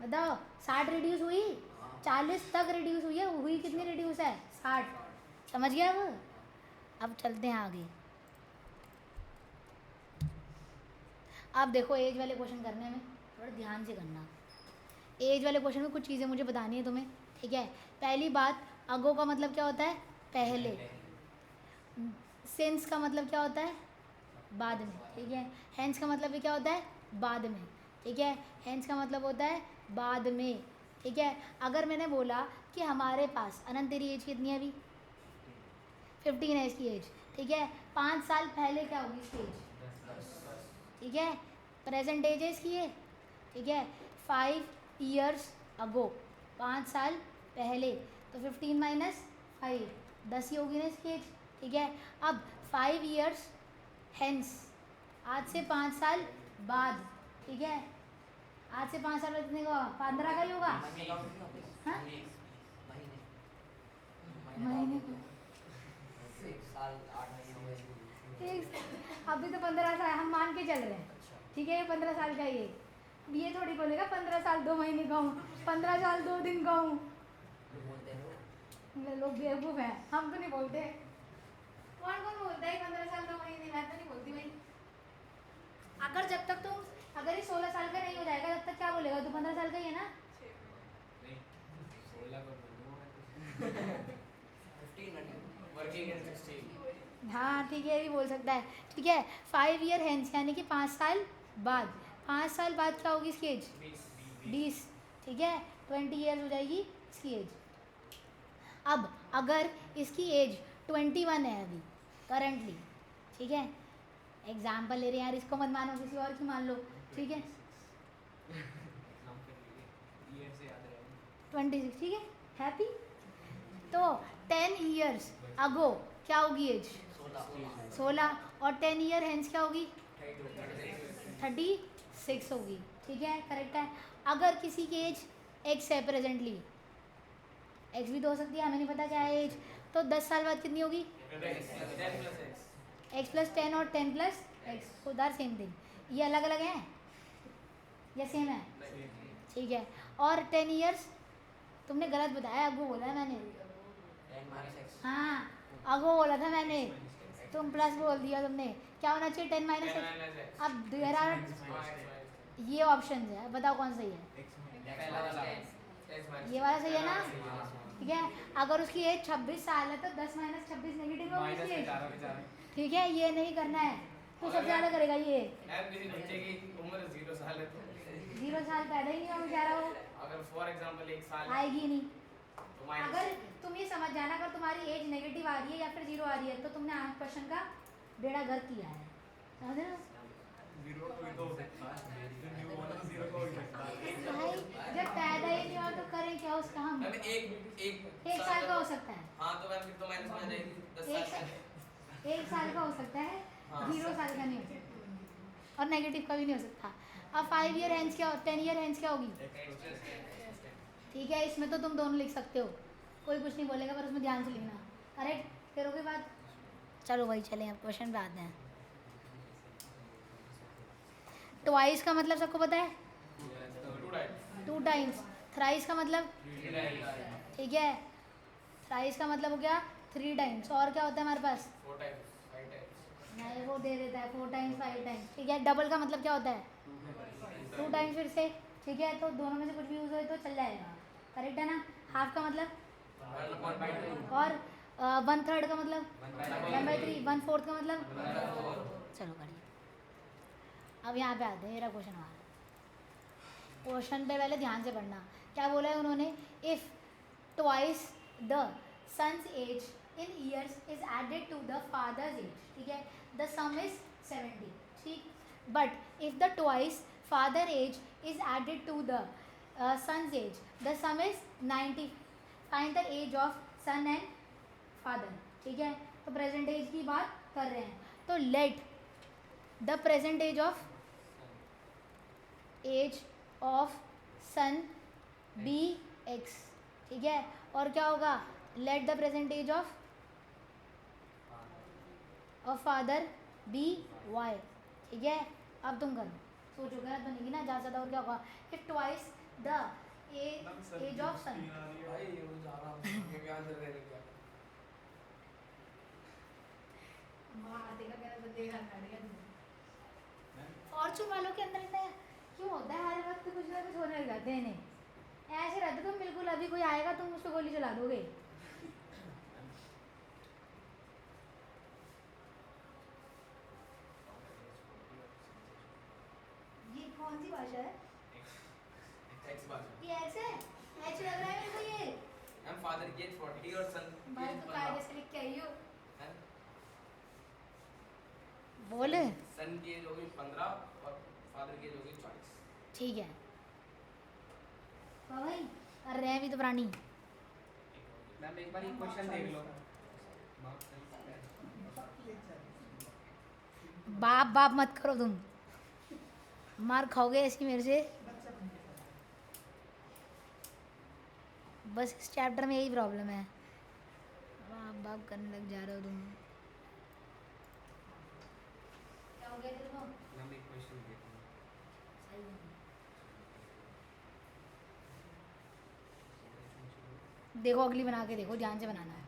बताओ? 60 रिड्यूस हुई, 40 तक रिड्यूस हुई है, हुई कितनी रिड्यूस है? 60, समझ गया अब चलते हैं आगे। अब देखो एज वाले क्वेश्चन करने में थोड़ा ध्यान से करना। एज वाले क्वेश्चन में कुछ चीज़ें मुझे बतानी है तुम्हें, ठीक है। पहली बात, अगो का मतलब क्या होता है? पहले। सिंस का मतलब क्या होता है? बाद में, ठीक है। हेंस का मतलब भी क्या होता है? बाद में, ठीक है। हेंस का मतलब होता है बाद में, ठीक है। अगर मैंने बोला कि हमारे पास, अनंत तेरी एज कितनी है अभी? 15 है इसकी एज, ठीक है। 5 साल पहले क्या होगी इसकी एज? ठीक है, प्रेजेंट एज है इसकी ये, ठीक है। 5 ईयर्स अगो, 5 साल पहले, तो 15 माइनस 5, 10 ही होगी ना इसकी एज, ठीक है। अब 5 ईयर्स हेंस, आज से 5 साल बाद, ठीक है। आज से 5 साल बाद कितने का? 15 का ही होगा। हाँ? महीने को अभी तो 15 साल हम मान के चल रहे हैं, ठीक है। ये 15 साल का ये थोड़ी बोलेगा 15 साल 2 महीने का हूँ, 15 साल 2 दिन का हूँ। लोग बेवकूफ़ हैं, हम तो नहीं बोलते। कौन कौन बोलता है 15 साल 2 महीने? मैं तो नहीं बोलती भाई। अगर जब तक तुम, अगर ये 16 साल का नहीं हो जाएगा तब तक क्या बोलेगा? तू 15 साल का ही है ना? हाँ ठीक है, ये भी बोल सकता है, ठीक है। 5 ईयर हेंस यानी कि 5 साल बाद, 5 साल बाद क्या होगी इसकी एज? 20, ठीक है। 20 ईयर्स हो जाएगी इसकी एज। अब अगर इसकी एज 21 है अभी करंटली, ठीक है, एग्जाम्पल ले रहे हैं यार, इसको मत मानो, किसी और की मान लो, ठीक है। 26, ठीक है, हैप्पी। तो 10 ईयर्स अगो क्या होगी एज? 16, और 10 ईयर हेंस क्या होगी? 36 होगी, ठीक है, करेक्ट है। अगर किसी की एज एक्स है प्रेजेंटली, एक्स भी तो हो सकती है, हमें नहीं पता क्या है एज, तो 10 साल बाद कितनी होगी? एक्स प्लस 10 और 10 प्लस एक्स, उधर सेम थिंग। ये अलग अलग हैं या सेम है? ठीक है। और 10 ईयर्स तुमने गलत बताया, अगो बोला है मैंने। हाँ अगो बोला था मैंने, तुम प्लस बोल दिया तुमने। क्या होना चाहिए? 10 माइनस एक्स। अब देर आर ये ऑप्शन है, बताओ कौन सही है? ये वाला सही है ना, ठीक है। अगर उसकी एज 26 साल है तो 10 माइनस 26 नेगेटिव होगी इसकी एज, ठीक है। ये नहीं करना है, तो सबसे ज़्यादा करेगा ये। उम्र 0 साल है तो 0 साल पैदा ही नहीं होगा बेचारा वो, अगर फॉर एग्जांपल 1 साल आएगी नहीं। तो अगर तुम ये समझ जाना, अगर तुम्हारी एज नेगेटिव आ रही है या फिर 0 आ रही है, तो तुमने क्वेश्चन का बेड़ा गर्क किया है, समझ रहे हो? भाई जब पैदा ही नहीं हुआ तो करें क्या उसका हम? एक साल का हो सकता है। हाँ तो मैम फिर तो माइनस में आ जाएगी 10 साल। 1 साल का हो सकता है, 0 साल का नहीं हो सकता, और नेगेटिव का भी नहीं हो सकता। अब 5 ईयर हैंस क्या 10 ईयर हैंस क्या होगी? ठीक है, इसमें तो तुम दोनों लिख सकते हो, कोई कुछ नहीं बोलेगा, पर उसमें ध्यान से लिखना। करेक्ट, फिर होगी बात। चलो भाई चलें, अब क्वेश्चन पे आते हैं। ट्वाइस का मतलब सबको पता है? 2 टाइम्स। थ्राइस का मतलब? ठीक है, थ्राइस का मतलब हो गया 3 टाइम्स। और क्या होता है हमारे पास? 4 टाइम्स 5 टाइम्स। नहीं, वो दे देता है 4 टाइम्स 5 टाइम्स। ठीक है, डबल का मतलब क्या होता है? 2 टाइम्स फिर से। ठीक है, तो दोनों में से कुछ भी यूज़ हो तो चल जाएगा। करेक्ट है ना? हाफ का मतलब? और 1/3 का मतलब? 1/3। 1/4 का मतलब? चलो करिए। अब यहाँ पे आते हैं, मेरा क्वेश्चन हमारा। क्वेश्चन पे पहले ध्यान से पढ़ना। क्या बोला है उन्होंने? If twice the son's age in years is added to the father's age, ठीक है, द सम इज 70। ठीक, but if the twice father age is added to the son's age, the sum is 90। Find the age of son and father. ठीक है, तो present as की बात कर रहे हैं, तो let the present age of son be x. ठीक है, और क्या होगा? Let the present age of father be y. ठीक है, अब तुम करो, सोचो गलत बनेगी ना ज़्यादा ज़्यादा। और क्या होगा? If twice the age of son. भाई वो जा रहा हूं ये भी आंसर दे देगा। फॉर्चून वालों के अंदर इतना क्यों होता है? हर वक्त कुछ ना कुछ होने लग जाते हैं इन्हें। ऐसे रहते तुम बिल्कुल, अभी कोई आएगा तुम उस पर गोली चला दोगे। ये कौन सी भाषा है? एक्स भाषा। ये ऐसे एच लग रहा है मेरे को ये। मैम फादर की एज 40 और सन भाई तो कायदे से लिख के आई हो। है बोले सन की एज होगी 15 और फादर की एज होगी 40। ठीक है। हाँ भाई, अरे रहे भी तो प्राणी। मैम एक बार ये क्वेश्चन देख लो। बाप बाप मत करो तुम, मार खाओगे ऐसी मेरे से। बस इस चैप्टर में यही प्रॉब्लम है, बाप बाप करने लग जा रहे हो तुम। क्या हो गया तेरे को? मैम एक क्वेश्चन देखो। सही है। देखो अगली बना के देखो, ध्यान से बनाना है।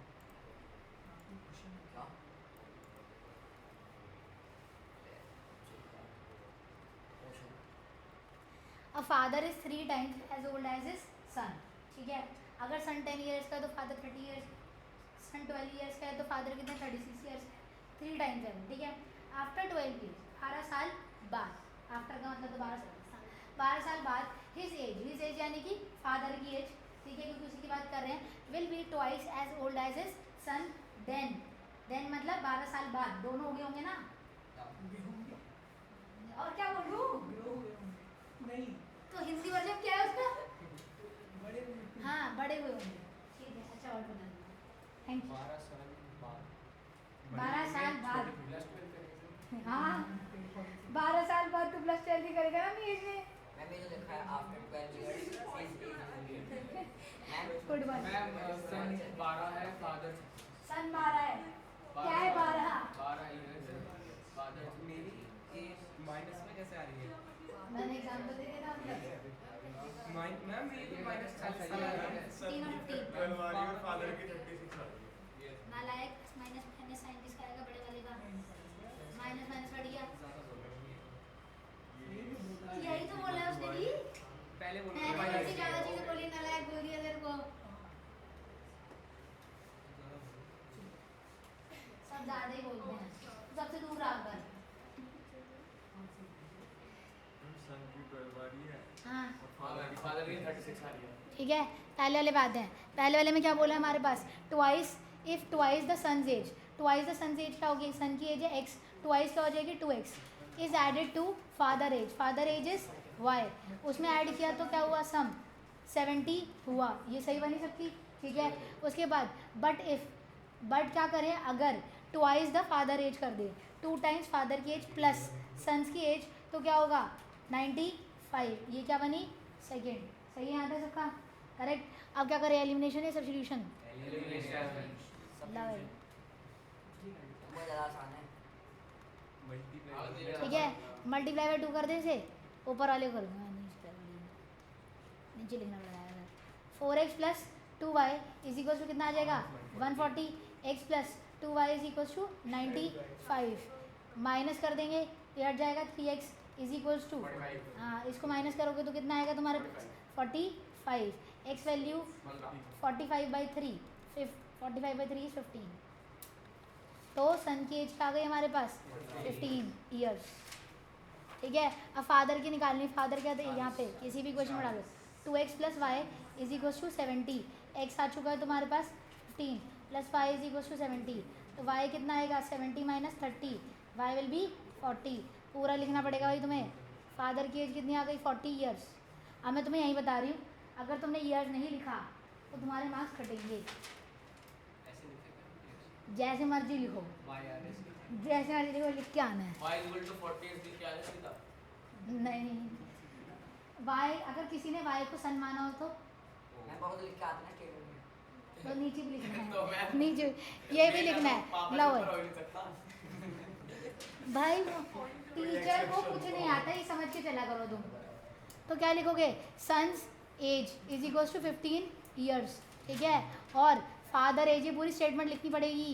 A father is 3 times as old as his son. ठीक है, अगर सन 10 ईयर्स का है तो फादर 30 ईयर्स, सन 12 ईयर्स का है तो फादर कितने 36 ईयर्स है। 3 टाइम्स है। ठीक है, आफ्टर 12 ईयर्स 12 साल बाद, आफ्टर का मतलब तो 12 साल बाद हिज एज यानी कि फादर की एज, ठीक है, क्योंकि उसी की बात कर रहे हैं, will be twice as old as his son. Then मतलब 12 साल बाद, दोनों हो गए होंगे ना। और क्या बोलूं? नहीं, तो हिंदी वर्जन क्या है उसका? बड़े हाँ, बड़े हुए होंगे। ठीक है, अच्छा और बता दो। Thank you. 12 साल बाद 12 साल बाद, प्लस 12 करेंगे। हाँ 12 साल बाद तो प्लस 12 ही करेगा ना अभी इसमें। मैंने जो लिखा है after 12 years is age good one. Ma'am son 12 है, फादर सन 12 है, क्या है 12? 12 ईयर्स है, फादर मेरी एज माइनस में कैसे आ रही है? मैंने एग्जांपल दे दिया था मतलब मैम ये तो माइनस चल रही है। 15 और 15 बनवानी और फादर की 36 आ रही है। नालायक, माइनस माइनस साइन किसका आएगा? बड़े वाले का। माइनस माइनस बढ़ गया। यही तो बोला है उसने भी। पहले बोलो मैंने उससे ज़्यादा चीज़ें बोली, नालायक बोल दिया तेरे को। सब ज़्यादा ही बोलते हैं, सबसे दूर रहा कर। सन की 12 आ रही है हाँ और फादर की 36 आ रही है। ठीक है, पहले वाले बात है। पहले वाले में क्या बोला हमारे पास? Twice, if twice the son's age, twice the son's age क्या होगी? सन की एज है एक्स, ट्वाइस क्या हो जाएगी? 2x is added to father age, father age is y, उसमें ऐड किया तो क्या हुआ? सम 70 हुआ। ये सही बनी सकती? ठीक है, उसके बाद बट इफ, बट क्या करें अगर ट्वाइस द फादर एज कर दे, 2 टाइम्स फादर की एज प्लस सन्स की एज, तो क्या होगा? 95, ये क्या बनी सेकेंड। सही है यहाँ तक सबका करेक्ट। अब क्या करें, एलिमिनेशन या सब्स्टिट्यूशन? Love it. बहुत ज़्यादा आसान है। ठीक है, मल्टीप्लाई बाय 2 कर दें इसे, ऊपर वाले कर दूँगा, नीचे लिखना पड़ेगा। 4x plus 2y is equal to कितना आ जाएगा 140, x plus 2y is equal to 95, minus कर देंगे ये हट जाएगा 3x इज इक्वल टू, हाँ इसको माइनस करोगे तो कितना आएगा तुम्हारे 45, x वैल्यू 45/3, 45/3 इज 15। तो सन की एज आ गई हमारे पास 15 ईयर्स। ठीक है, अब फादर की निकालनी, फादर क्या थे यहाँ पे किसी भी क्वेश्चन में डालो, 2x plus y is equal to 70, x आ चुका है तुम्हारे पास 15 plus y is equal to 70, तो y कितना आएगा 70 माइनस 30, y विल बी 40। पूरा लिखना पड़ेगा भाई तुम्हें। फादर की एज कितनी आ गई 40 ईयर्स। अब मैं तुम्हें यही बता रही हूँ, अगर तुमने ईयर्स नहीं लिखा तो तुम्हारे मार्क्स कटेंगे। ऐसे लिखेगा जैसे मर्जी लिखो, जैसे मर्जी लिखो, लिख के आना है। y इक्वल टू 40 इज क्या है सीधा? नहीं, y अगर किसी ने y को सन माना हो तो मैं बहुत लिख के आता ना टेबल में। तो नीचे भी लिखना तो है, मैं नीचे ये भी लिखना है। लो भाई, टीचर को कुछ नहीं आता, ये समझ के चला करो तुम। तो क्या लिखोगे, son's age is equals to 15 years. ठीक है, और फादर एज, ये पूरी स्टेटमेंट लिखनी पड़ेगी।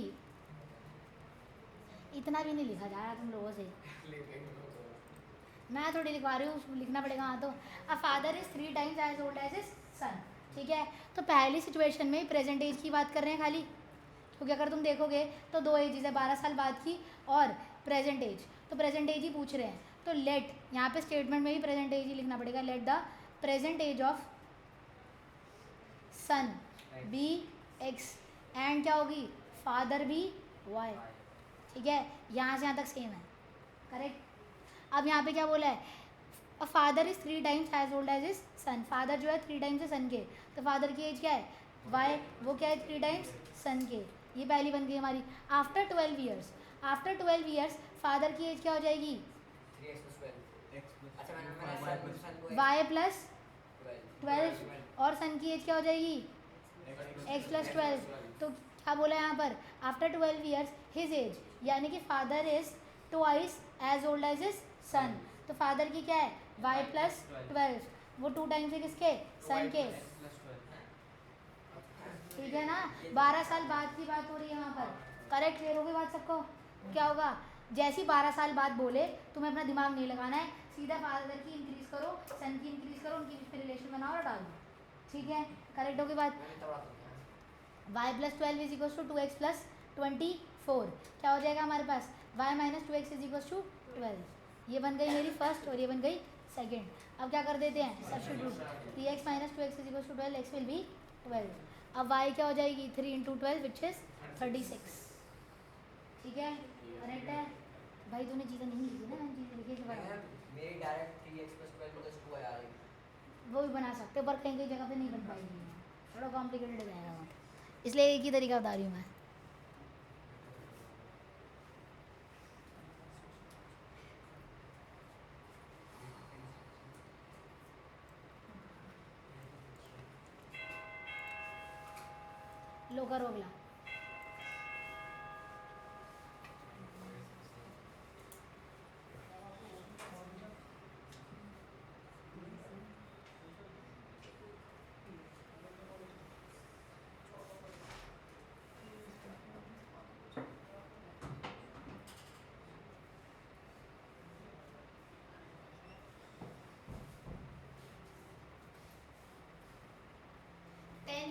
इतना भी नहीं लिखा जा रहा तुम लोगों से, मैं थोड़ी लिखवा रही हूँ, लिखना पड़ेगा। हाँ, तो a father is 3 times as old as his son. ठीक है, तो पहली सिचुएशन में प्रेजेंट एज की बात कर रहे हैं खाली, क्योंकि अगर तुम देखोगे तो 2 एजेस है, 12 साल बाद की और प्रेजेंट एज, तो प्रेजेंट एज ही पूछ रहे हैं। तो लेट, यहाँ पे स्टेटमेंट में भी प्रेजेंट एज ही लिखना पड़ेगा। Let the present age of son be x and क्या होगी फादर बी वाई। ठीक है, यहाँ से यहाँ तक सेम है, करेक्ट। अब यहाँ पे क्या बोला है, a father is 3 times as old as is son. Father जो है 3 टाइम्स है सन के, तो फादर की एज क्या है वाई, वो क्या है 3 टाइम्स सन के। ये पहली बन गई हमारी। After 12 years, after 12 years father की एज क्या हो जाएगी 3x + 12। अच्छा मैंने सन को वाई प्लस 12, 12 और सन की एज क्या हो जाएगी x प्लस 12। तो क्या बोला है यहाँ पर, आफ्टर 12 ईयर्स हिज एज, यानी कि father is twice as old as his son. तो फादर की क्या है y प्लस 12, वो 2 टाइम्स है किसके सन के। ठीक है ना, 12 साल बाद की बात हो रही है यहाँ पर, करेक्ट। क्लियर होगी बात सबको। क्या होगा, जैसी 12 साल बाद बोले तुम्हें अपना दिमाग नहीं लगाना है, सीधा फादर की इंक्रीज करो, सन की इंक्रीज करो, उनकी बीच में रिलेशन बनाओ और डाल दो। ठीक है, करेक्ट होगी बात। मैंने तब आता y plus 12 is equal to 2x plus 24, क्या हो जाएगा हमारे पास y minus 2x is equal to 12। ये बन गई मेरी फर्स्ट और ये बन गई सेकेंड। अब क्या कर देते हैं substitute, 3x minus 2x is equal to 12, x will be 12। अब y क्या हो जाएगी 3 × 12 विच इज 36। ठीक है, करेक्ट है भाई। तूने चीज़ें नहीं लिखी ना, मैंने चीज़ें लिखी है। थी, मेरी डायरेक्ट 3x + 12 + 2 आ रही। वो भी बना सकते हो, पर कहीं कहीं जगह पे नहीं बन पाएगी, थोड़ा कॉम्प्लिकेटेड हो जाएगा वो, इसलिए एक ही तरीका बता रही हूँ मैं। लो करो अगला।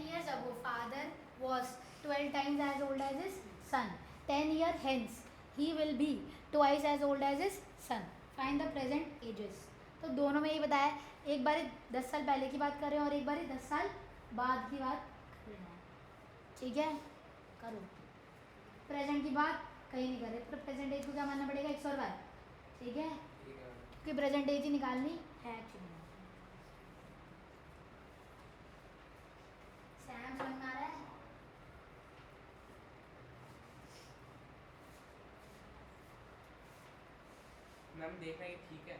Years ago, father was 12 times as old as his son. 10 years hence, he will be twice as old as his son. Find the present ages. तो दोनों में ही बताया, एक बारी 10 साल पहले की बात कर रहे हैं और एक बारी 10 साल बाद की बात कर रहे हैं। ठीक है, करो। प्रेजेंट की बात कहीं नहीं कर रहे, तो प्रेजेंट एज को क्या मानना पड़ेगा x और y। ठीक है, क्योंकि प्रेजेंट एज ही निकालनी है एक्चुअली। सैम समझ में आ रहा है? मैम देख रहे हैं ठीक है।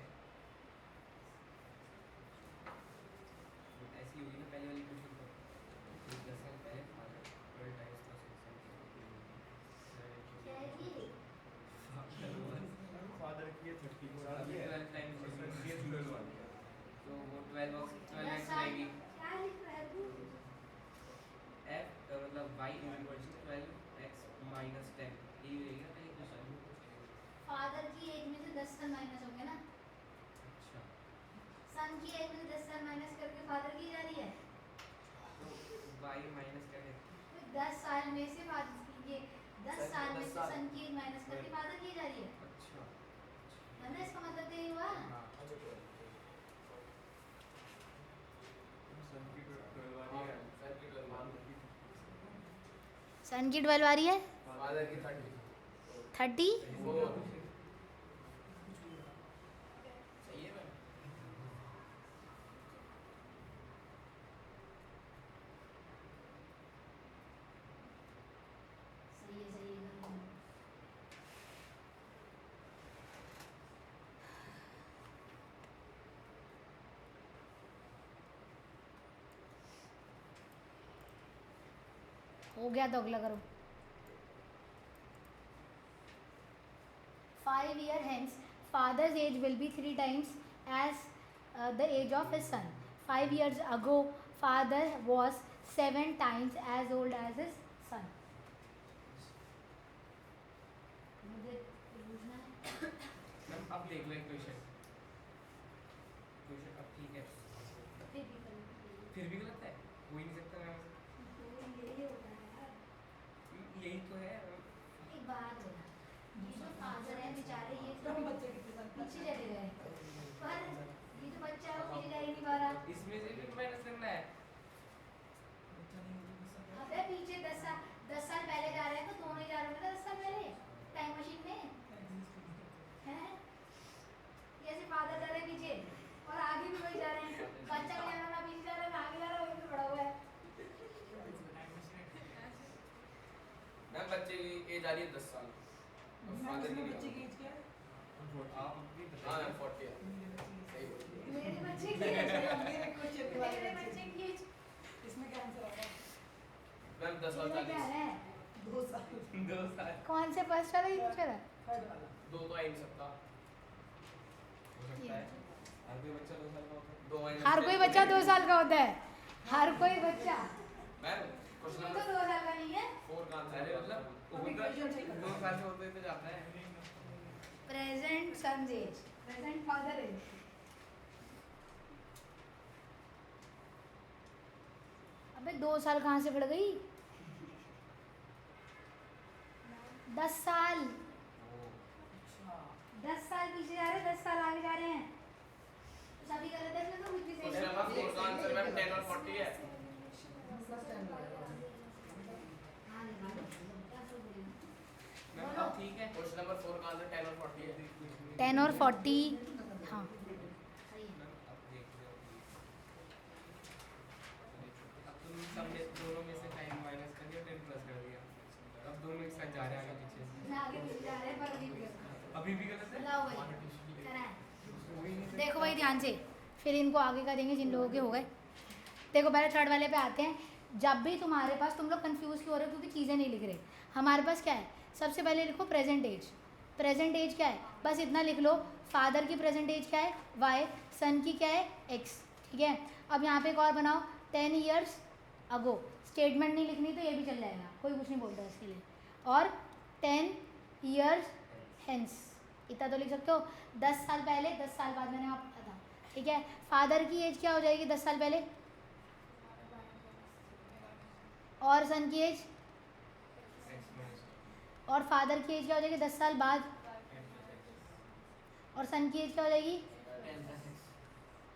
साल। सन की एज माइनस करके फादर की जा रही है, अच्छा वरना इसका मतलब तो ये हुआ। हाँ अच्छा 12 सन की 12 आ हाँ रही है। सर की 12 सन की 12 आ रही है, फादर की 30 30। वो सही है मैम। सही है सही है। हो गया तो अगला करो। 5 years hence, father's age will be 3 times as the age of his son. 5 years ago, father was 7 times as old as his son. मुझे पूछना है। मैम अब देख लो क्वेश्चन अब ठीक है फिर भी गलत है, हो ही नहीं सकता मैम, यही होता है यार। यही तो है। एक बात है, ये जो फादर है बेचारे, ये तो पीछे चले गए, पर ये जो बच्चा है वो पीछे जा ही नहीं पा रहा। इसमें से भी माइनस करना है। अबे पीछे 10 साल पहले जा रहे हैं तो दोनों ही जा रहे हैं 10 साल पहले टाइम मशीन में हैं। जैसे फादर जा रहे हैं पीछे और आगे भी वही जा रहे हैं, बच्चा भी जा रहा है पीछे जा रहा है, आगे जा रहा है, वही पे पड़ा हुआ है। मैम बच्चे की एज आ रही है 10 साल और फादर की बच्चे की एज क्या है? आप भी हाँ मैम 40 है सही बोल मेरे बच्चे की age है, मेरे क्वेश्चन मेरे बच्चे की age। इसमें क्या आंसर होगा? मैम 10 साल इसमें क्या 40 है? 2 साल 2 साल कौन से फर्स्ट वाला ये वाला? थर्ड वाला। दो तो आ ही नहीं सकता। हो सकता है, हर कोई बच्चा 2 साल का होता है। 2 माइनस हर कोई बच्चा 2 साल का होता है, हर कोई बच्चा। मैम क्वेश्चन ये तो नंबर 2 साल का नहीं है। 4 का आंसर अरे है मतलब अभी होता question check करो। 2 साल से होते तो जाता है। Present son's age, present father age. अबे 2 साल कहाँ से बढ़ गई? 10 साल, 10 साल पीछे जा रहे हैं, 10 साल आगे जा रहे हैं, तो सभी गलत है, इसमें तो कुछ भी सही क्वेश्चन नंबर 4 का आंसर मैम 10 और 40 है। हाँ, निकालो। क्या बोल रही हो? मैम अब ठीक है। क्वेश्चन नंबर 4 का आंसर 10 और 40 है। 10 और 40, हाँ सही है। मैम अब देख लो, अब तुम सब में दोनों में से टाइम माइनस कर दिया 10 प्लस कर दिया, अब दोनों एक साथ जा रहे हैं आगे पीछे। मैं आगे पीछे जा रहे हैं पर अभी भी गलत है। अभी भी गलत है। लाओ भाई, कराएं। हो ही नहीं सकता। देखो भाई ध्यान से, फिर इनको आगे का देंगे जिन लोगों के हो गए। देखो पहले थर्ड वाले पे आते हैं। जब भी तुम्हारे पास, तुम लोग कंफ्यूज क्यों हो रहे हो क्योंकि चीज़ें नहीं लिख रहे। हमारे पास क्या है, सबसे पहले लिखो प्रेजेंट एज। प्रेजेंट एज क्या है, बस इतना लिख लो। फादर की प्रेजेंट एज क्या है, वाई। सन की क्या है, एक्स। ठीक है, अब यहाँ पे एक और बनाओ, 10 years अगो। स्टेटमेंट नहीं लिखनी तो ये भी चल जाएगा, कोई कुछ नहीं बोलता इसके लिए। और 10 years hence, इतना तो लिख सकते हो। 10 साल पहले, 10 साल बाद, मैंने आपको पता था। ठीक है, फादर की एज क्या हो जाएगी 10 साल पहले, और सन की एज, और फादर की एज क्या हो जाएगी 10 साल बाद, और सन की एज क्या हो जाएगी,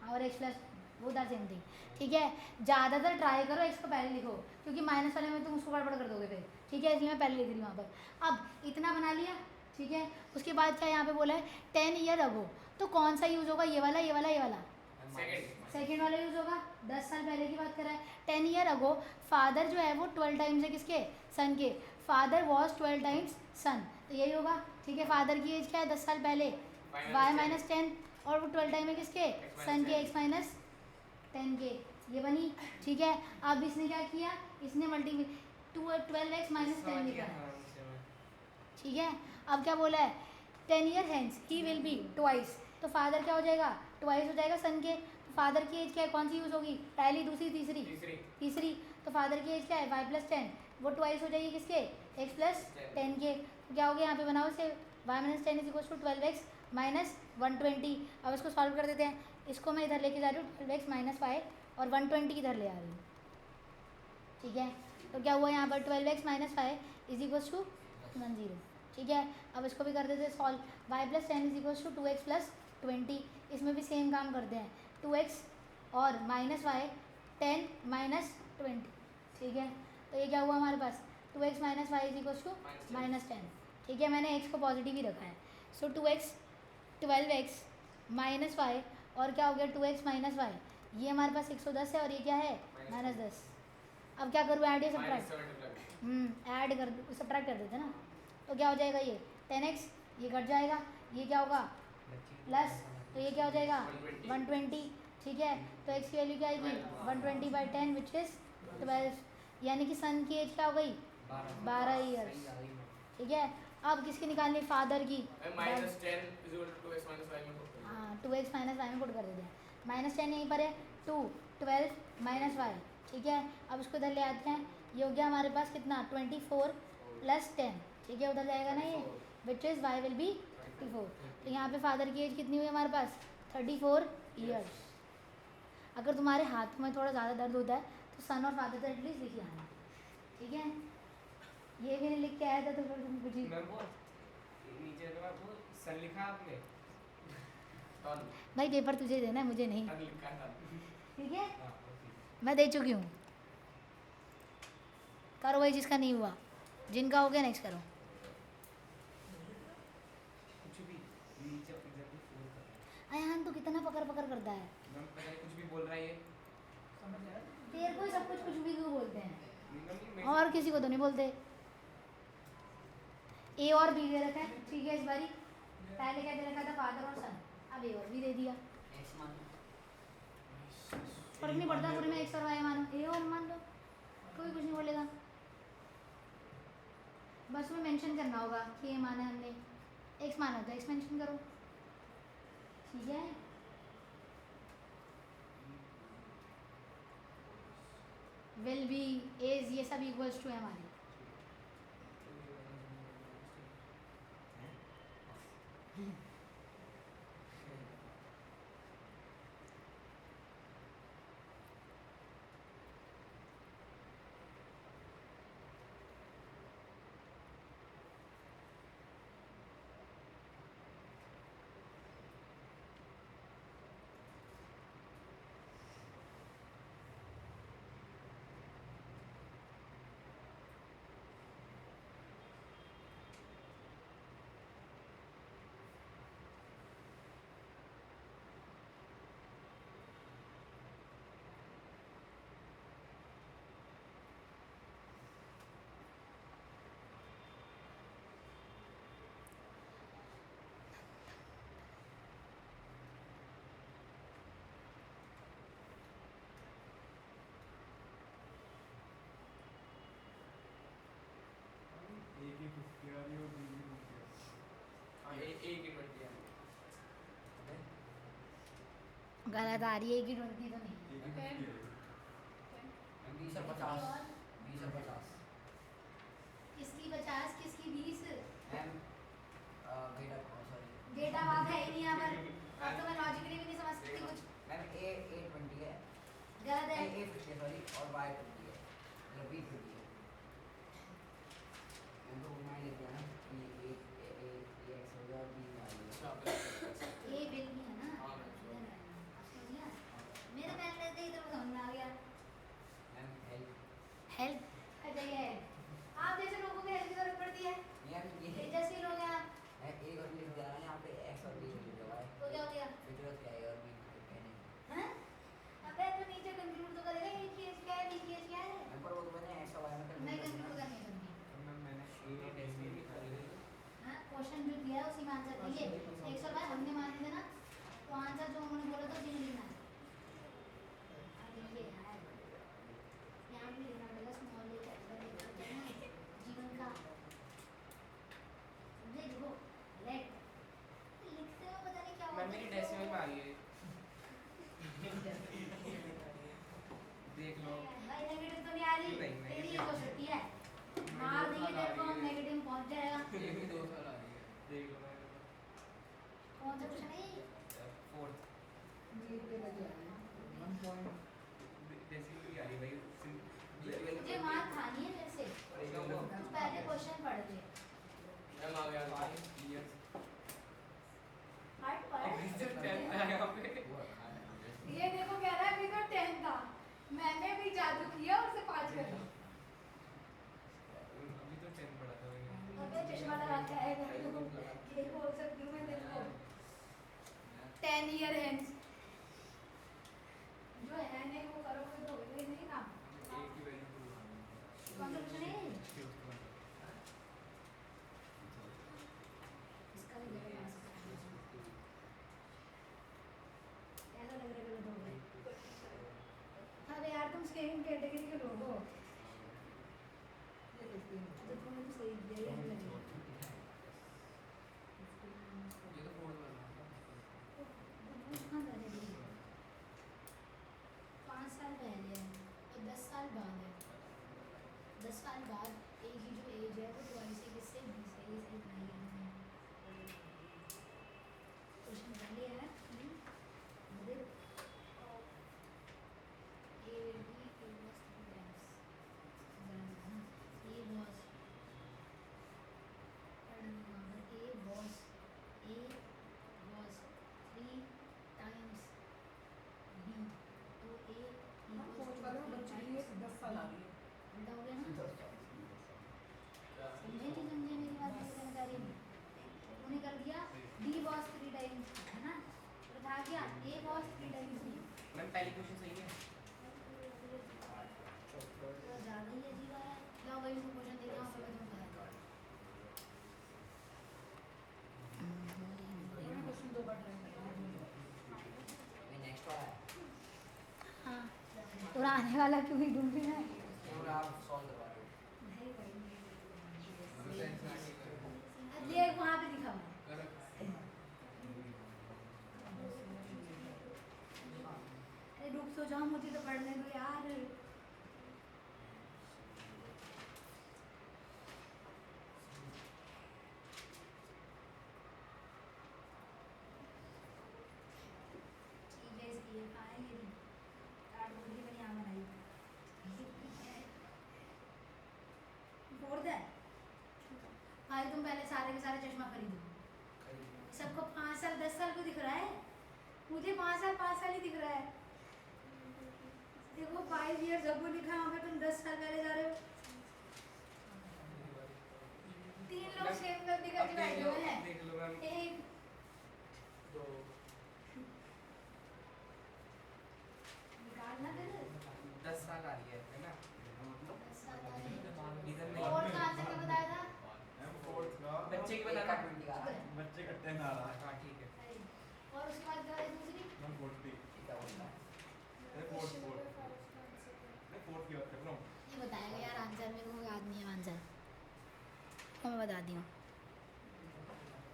और एक्स प्लस, वो दैट सेम थिंग। ठीक है, ज़्यादातर ट्राई करो एक्स को पहले लिखो, क्योंकि माइनस वाले में तुम उसको गड़बड़ कर दोगे फिर। ठीक है, इसलिए मैं पहले लिख रही हूँ वहाँ पर। अब इतना बना लिया, ठीक है। उसके बाद क्या यहाँ पे बोला है, 10 year अगो, तो कौन सा यूज़ होगा, ये वाला, ये वाला, ये वाला। सेकेंड वाला यूज़ होगा, 10 साल पहले की बात कर रहा है। 10 year अगो फादर जो है वो 12 टाइम्स है किसके, सन के। फादर वॉज 12 टाइम्स सन, तो यही होगा। ठीक है, फादर की एज क्या है 10 साल पहले, वाई माइनस 10, और वो 12 टाइम है किसके, सन के, एक्स माइनस 10 के, ये बनी। ठीक है, अब इसने क्या किया, इसने मल्टी 12x माइनस 10 लिखा है। ठीक है, अब क्या बोला है, 10 year hence he will be twice, तो फादर क्या हो जाएगा, ट्वाइस हो जाएगा सन के। तो फादर की एज क्या है, कौन सी यूज़ होगी, पहली, दूसरी, तीसरी। तो फादर की एज क्या है, y + 10, वो ट्वाइस हो जाएगी किसके, x + 10 के। तो क्या हो गया, यहाँ पे बनाओ इसे, y - 10 = 12x - 120। अब इसको सॉल्व कर देते हैं। इसको मैं इधर लेके जा रही हूँ, 12x - y, और 120 इधर ले आ रही हूँ। ठीक है, तो क्या हुआ यहाँ पर, 12x - y = 1 0, ठीक है। अब इसको भी कर देते हैं solve. y plus 10 is equals to 2x plus 20, इसमें भी सेम काम करते हैं, 2x और माइनस वाई 10 माइनस 20, ठीक है। तो ये क्या हुआ हमारे पास 2x minus y is equals to minus 10, ठीक है। मैंने x को पॉजिटिव ही रखा है। सो 2x 12x माइनस वाई और क्या हो गया 2x माइनस वाई, ये हमारे पास 110 है और ये क्या है माइनस 10। अब क्या करूँ ऐड या सब्ट्रैक्ट, ऐड कर सब्ट्रैक्ट कर देते हैं ना, तो क्या हो जाएगा ये 10x, ये कट जाएगा, ये क्या होगा प्लस, तो ये क्या हो जाएगा 120, ठीक है। तो x की वैल्यू क्या आएगी 120/10 विच इज़ 12, यानी कि सन की एज क्या हो गई 12 ईयर्स, ठीक है। अब किसकी निकालनी फादर की, minus 10 is equal to 2x minus y में पुट हाँ 2x माइनस वाई में पुट कर देते हैं। माइनस 10 यहीं पर है 2 12 माइनस वाई, ठीक है। अब उसको इधर ले आते हैं, ये हो गया हमारे पास कितना 24 प्लस 10, ठीक है, उधर जाएगा ना ये which is y will B 34। तो यहाँ पे फादर की एज कितनी हुई हमारे पास 34 ईयर्स। अगर तुम्हारे हाथ में थोड़ा ज़्यादा दर्द होता है तो सन और फादर तो एटलीस्ट लिखिए आना, ठीक है। ये भी नहीं लिख के आया था तो फिर तुम कुछ ही मैम वो नीचे का वो सन लिखा आपने भाई पेपर तुझे देना है मुझे नहीं, सन लिखा है ठीक है। हाँ ओके मैं दे चुकी हूँ, करो भाई जिसका नहीं हुआ, जिनका हो गया नेक्स्ट करो। कुछ भी नीचे एग्जैक्टली 4 कर रहा है अयान तो कितना पकड़ पकड़ करता है, मैम पता है कुछ भी बोल रहा है ये समझ आया? तेरे को ही सब कुछ कुछ भी क्यों बोलते हैं, मैम ये और किसी को तो नहीं बोलते। ए और बी दे रखा है, ठीक है। इस बारी पहले क्या दे रखा था फादर और सन, अब ए और बी दे दिया, x मान फर्क नहीं पड़ता पूरे में एक्स और वाई मानो, ए और मान लो कोई कुछ नहीं बोलेगा, बस में मेंशन करना होगा कि ये माना है हमने, एक्स माना तो एक्स मेंशन करो, ठीक है। विल बी एज ये सब इक्वल्स टू है हमारे, A की 50 आ रही है और B की 50 आ रही है। हां ए की 20 है गलत आ रही है कि 20 तो नहीं, A की 50 आ रही है। 20 और 50 20 और 50 किसकी 50 किसकी 20, एम बेटा सॉरी डेटा बात है ही नहीं यहाँ पर, अब तो मैं लॉजिकली भी नहीं समझ सकती कुछ, मैम ए 20 है, गलत है। ए 50 है सॉरी, और y 20 है, मतलब b 20 है। मैम तो मैं लिख दिया ना कि ए x होगा b y होगा। ए बिल भी है ना, हाँ, इधर है, अब समझ गया? मेरे पेन लेते ही तो समझ में आ गया। मैम हेल्प चाहिए है, आप जैसे लोगों को हेल्प की जरूरत पड़ती है, मैम ये तेजस्वी लोग हैं आप, एक और लिख दिया ना यहाँ पे x और b लिख दिया है, तो क्या हो गया फिर जो क्या है और b कहने हैं? अबे तो नीचे कंक्लूड तो करेगा ये चीज क्या है, ये चीज क्या है, मैम पर वो तो मैंने x और y में कर मैं कंक्लूड करनी है तुमकी। तो मैम मैंने ए एस बी लिखा है हाँ क्वेश्चन जो दिया है उसी में आंसर दिए, 100 हमने मान लिया ना, तो आंसर जो उन्होंने बोला था उसी में लिखना है। अब ये है यहाँ भी लिखना पड़ेगा स्मॉल लेटर जीवन का, समझे? देखो लेट लिखते हो पता नहीं क्या होता मैम है, मेरी डेसिमल में आ गई है देख लो भाई नेगेटिव तो नहीं आ रही, नहीं, तेरी negative ये हो सकती है, मार देंगे तेरे को हम, नेगेटिव पहुंच जाएगा। ये भी 2 साल आ रही है। देख लो मैम कौन सा क्वेश्चन है ये? 4th ये पे लगे हैं 1 पॉइंट डेसिमल भी आ रही भाई मुझे मार खानी है मेरे से, कुछ पहले क्वेश्चन पढ़ ले, जो किया उससे 5 कर दो। अभी तो 10 पढ़ा था मैंने। अबे चश्मा लगा के आएगा तो ये बोल सकती हूँ मैं तेरे को 10 ईयर हैंड्स जो है नहीं वो करोगे तो होगा ही नहीं काम। A की वैल्यू 2 कौन सा क्वेश्चन है ये? इसका भी जवाब आ सकता है। कैसा लग रहा है गलत हो गया? अबे यार तुम सेम कैटेगरी के लोग हो। ये 15 तो तुम्हें तो सही दिया ही नहीं लगेगा। ये तो फोर्थ वाला कहाँ जा रही है? 5 साल पहले है और 10 साल बाद है। 10 साल बाद एक ही जो एज है वो ट्वाइस है किससे 20 है। ये सही बनाई है मैंने। क्वेश्चन बता लिया है मुझे A B A was 3 times A was A was 3 times B तो A हाँ, फोर्थ वाले में बच्चे की एज 10 साल आ गई है। उल्टा हो गया ना। समझे नहीं समझे मेरी बात की जानकारी में उन्हें कर दिया D was 3 times है ना तो था क्या A was 3 times B ma'am पहली क्वेश्चन सही है। तो ज़्यादा ही अजीब आ रहा है। लो वही क्वेश्चन देखा हूँ मैं तुम्हें बताया मैंने क्वेश्चन 2 बार ट्राई किया। ये नेक्स्ट वाला है हाँ और आने वाला क्यों ही ढूंढ रहा है। और आप सॉल्व करवा रहे हो। नहीं भाई टेंस ना ठीक है। देख वहाँ पे दिखा हुआ है। अरे रुक तो जाओ मुझे तो पढ़ने दो यार। ठीक है इसकी ये कहाँ है ये भी काट दूँगी मैंने यहाँ बनाई। फोर्थ है भाई तुम पहले सारे के सारे चश्मा खरीदो। सबको 5 साल 10 साल को दिख रहा है मुझे 5 साल ही दिख रहा है। देखो 5 years अगो लिखा है वहाँ पे तुम 10 साल पहले जा रहे हो। 3 लोग सेम करने का अब डिवाइड हुए हैं। देख लो मैम। एक निकालना कर 10 साल आ रही है ना? 10 साल पहले इधर और नहीं। कहाँ से क्या बताया था? फोर्थ का बच्चे की बताना बच्चे का 10 आ रहा है। हाँ ठीक है। और उसके बाद क्या है दूसरी? मैम 40 क्या बोलता है अरे फोर्थ की बात कर रहा हूँ। ये बताएगा यार आंसर मेरे को याद नहीं है आंसर। तो मैं बता दी हूँ।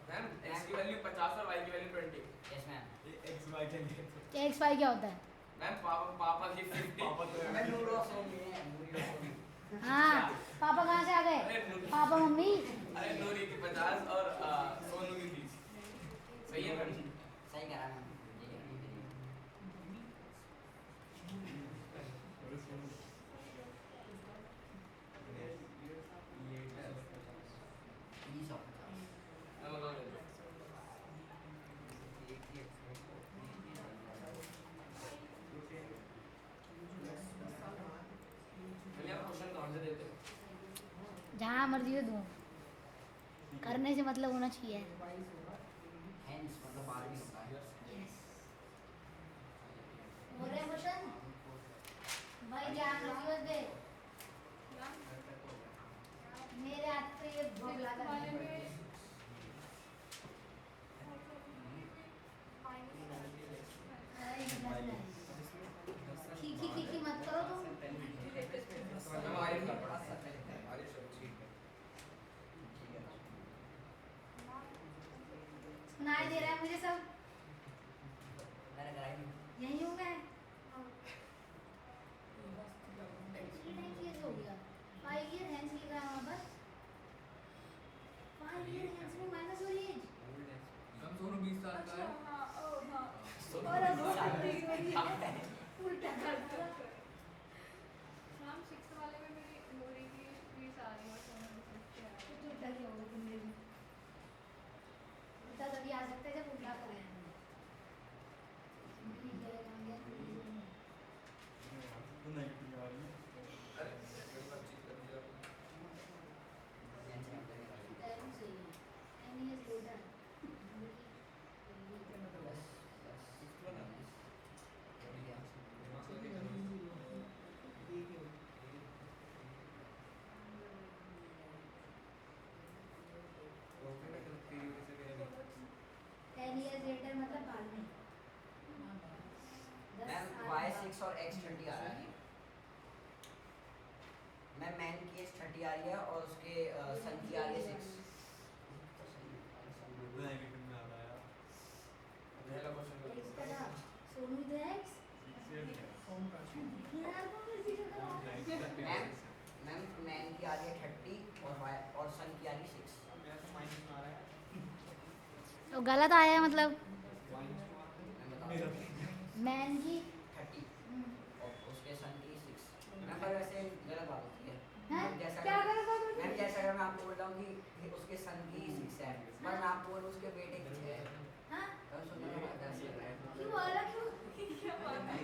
मैम x की वैल्यू 50 और y की वैल्यू 20। यस मैम ये एक्स वाई के लिए क्या एक्स वाई क्या होता है? मैम पापा की 50। पापा तो मैं नूर और सोनी है नूर और सोनी हाँ पापा कहाँ से आ गए? पापा मम्मी अरे नूरी की 50 और सोनू की 30। सही है मैम। सही कह रहा है मैम मैं बता देता हूँ। भैया क्वेश्चन कौन से देते हो? जहाँ मर्जी हो दूँ करने से मतलब होना चाहिए। हैंड्स मतलब बाहर भी होता है हो रहे क्वेश्चन भाई जहाँ मर्जी हो दे मेरे हाथ पे ये बबला कर खी मत करो तुम। मैं आरिफ का पढ़ा था। आरिफ सर ठीक है। सुनाई दे रहा है मुझे सब। मैंने कराई नहीं यही हूँ मैं। हो गया 5 year hence लिखा है वहाँ पर। 5 year hence में माइनस हो रही है। हम दोनों 20 साल का है और अब वो नहीं हो रही है उल्टा कर दो। मैम 6th वाले में मेरी नूरी की 20 आ रही है और सोनू की 50 आ रही कुछ उल्टा क्या होगा तुमने भी उल्टा तभी आ सकता है जब उल्टा करें हमने। नहीं करेगा हम क्या तो नेगेटिव वाली अरे बड़ी बातचीत कर दिया टाइम सही है एनी इज लेटर ओके ना कल पीरियड से कह रही 10 years later मतलब बाद में मैम y6 और x30 आ रहा है मैम मैन की एज 30 आ रही है और उसके सन की आ रही है 6 नेगेटिव में आ रहा है पहला क्वेश्चन x का था सोनू इज x फॉर्म का यार वो किसी का मैम मैम मैन की आ रही है 30 और y और सन की आ रही है 6 मेरा तो माइनस में आ रहा है तो गलत आया है मतलब माइनस में आ रहा है मैं बता रहा हूँ मैन की 30 और उसके सन की 6 मैम पर वैसे गलत बात होती है हैं मैम जैसा क्या अगर करो मैम जैसा अगर मैं आपको बोल रहा हूँ कि उसके सन की 6 है पर मैं आपको बोलूँ उसके बेटे की 6 है हां तो सुनने में आता है क्यों अलग क्यों क्या बात है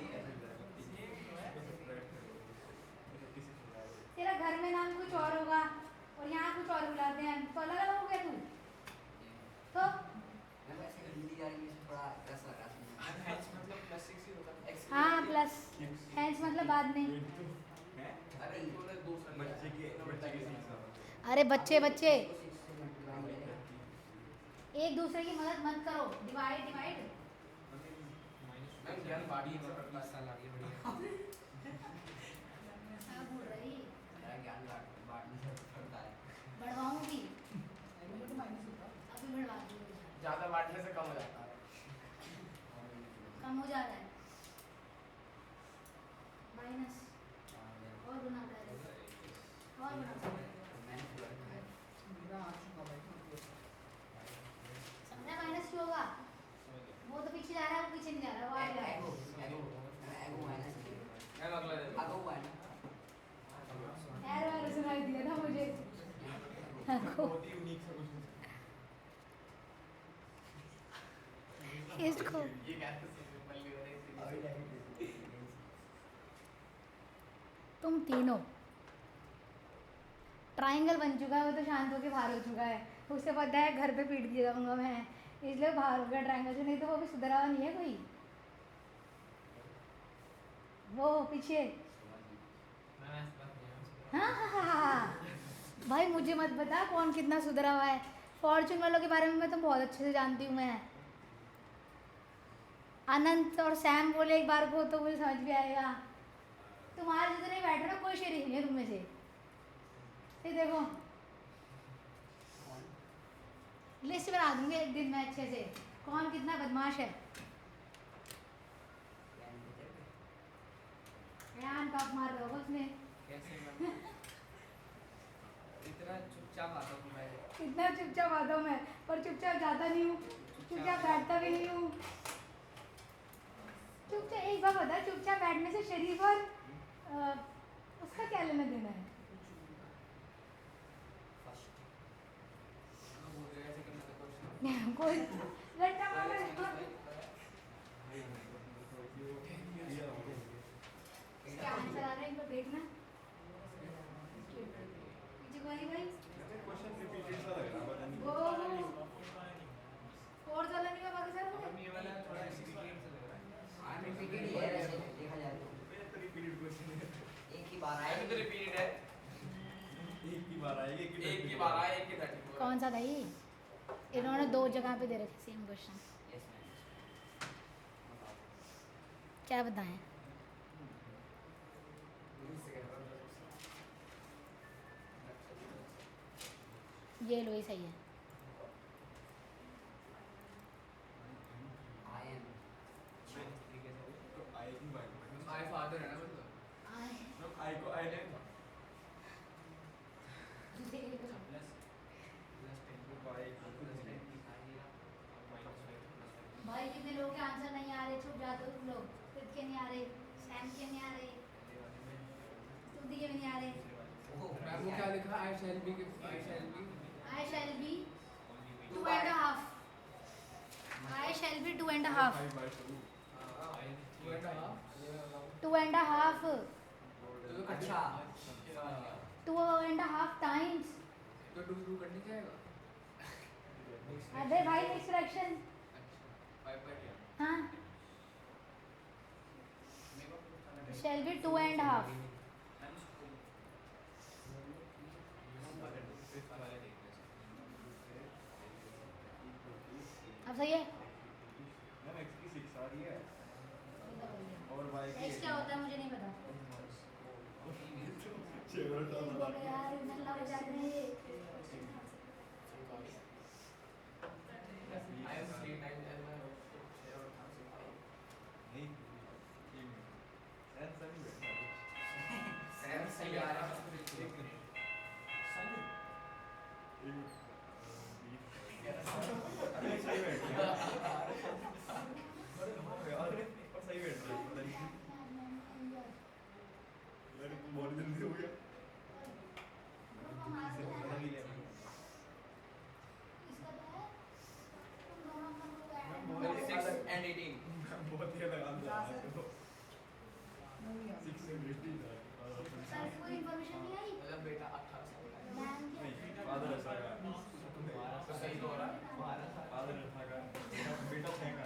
तेरा घर में नाम कुछ और होगा और यहाँ कुछ और बुलाते हैं तो अलग अलग हो गया तू तो मैं वैसे हिंदी जा रही है थोड़ा रस लगा सुनने में। हैच मतलब प्लस 6 ही होता है x हाँ प्लस हैंस मतलब बाद में अरे तो ना दो सन बच्चे की सीख अरे बच्चे बच्चे उसको 6 से मल्टीप्लाई करेगा एक दूसरे की मदद मत करो डिवाइड डिवाइड मैम ज्ञान बाड़ी में पड़ता 20 है साल आगे बढ़िया क्या बोल रही मेरा ज्ञान बांटने से पड़ता है बढ़वाऊंगी एनी तो माइनस होता अभी बढ़वा दूंगी ज्यादा बांटने से कम हो जाता है कम हो जा रहा है माइनस और गुना करें और गुना करें मैंने पूरा रखा है मेरा आ चुका भाई समझा माइनस क्यों होगा वो तो पीछे जा रहा है वो पीछे नहीं जा रहा वो आगे आ रहा है एगो माइनस मैम अगला दे दो आगो हुआ है ना एरो एरो सुनाई दिया ना मुझे बहुत ही यूनिक सा क्वेश्चन इसको ये क्या सिंपल ले रहे हैं तुम तीनों ट्रायंगल बन चुका है वो तो शांत होके बाहर हो चुका है उसे पता है घर पे पीट दिया जाऊंगा मैं इसलिए बाहर हो गया ट्रायंगल से नहीं तो वो भी सुधरा हुआ नहीं है कोई वो पीछे मैं ऐसा बात नहीं है हाँ हाँ हाँ हाँ भाई मुझे मत बता कौन कितना सुधरा हुआ है फॉर्चून वालों के बारे में मैं तो बहुत अच्छे से जानती हूँ मैं अनंत और सैम बोले एक बार को तो मुझे समझ भी आएगा तुम्हारे जितने बैठे ना कोई शेर नहीं है तुम में से ये देखो लिस्ट बना दूंगी एक दिन में अच्छे से कौन कितना बदमाश है यान टॉप मार रहे हो उसमें कैसे मैं इतना चुपचाप आता हूँ मैं इतना चुपचाप आता हूँ मैं पर चुपचाप जाता नहीं हूँ चुपचाप बैठता भी नहीं हूँ चुपचाप एक बार बता चुपचाप बैठने से शरीर पर उसका क्या लेना देना है बोल रहे ऐसे करना था क्वेश्चन कोई रट्टा मार रहा है इसका आंसर आ रहा है एक बार देखना पीछे कोई नहीं भाई क्वेश्चन रिपीटेड सा लग रहा है पता नहीं वो फोर्थ वाला नहीं हुआ बाकी सारा अब ये वाला थोड़ा एक्सपीरियंस लग रहा है हाँ रिपीटेड ही है वैसे देखा जाए तो मेरा तो रिपीटेड क्वेश्चन है एक ही बार ऐसे तो आएगा रिपीट है एक ही बार आएगा एक की बार आया एक की 30 कौन सा था ये इन्होंने दो जगह पे दे रखे सेम क्वेश्चन यस मैम क्या बताएं ये लो ही सही है आई एम इस तरीके से तो आई की बात माय फादर है ना मतलब आए मतलब आई को आई लें प्लस प्लस 10 तो बाई प्लस 10 निकालिए माइनस 5 प्लस 5 भाई कितने लोग के आंसर नहीं आ रहे छुप जाते हो तुम लोग खुद के नहीं आ रहे सैम के नहीं आ रहे पहले वाले में तुम के भी नहीं आ रहे दूसरे वाले में ओह मैम वो क्या लिखा I shall be I shall be I shall be only 2 and a half. I shall be 2 and a half. 2 and a half 2 and a half. तो अच्छा टू एंड हाफ टाइम्स। तो टू करने जाएगा। अरे भाई नेक्स्ट फ्रैक्शन। अच्छा 5/10 हाँ मेरे को कुछ करना है। Shall be two and half. Ma'am इसको हम अगर फिफ्थ वाले देख लेते अब सही है। मैम x की 6 आ रही है और y की नेक्स्ट क्या होता है मुझे नहीं पता। यार नल्ला बजा रहे हैं। I am 3 times as my share और खान से नहीं सैन सनी बैठा सैम सही आ रहा है एक मिनट अरे सही बैठ गया अरे और सही बैठ गया पता नहीं यार बहुत जल्दी हो गया पता नहीं लिया मैम 6 and 18 बहुत ही अलग आंसर है तो 6 से 18 सर कोई इन्फॉर्मेशन नहीं आई। मतलब बेटा 18 साल का है मैम नहीं फादर ऐसा का तो सही तो हो रहा है फादर ऐसा का बेटा 6 का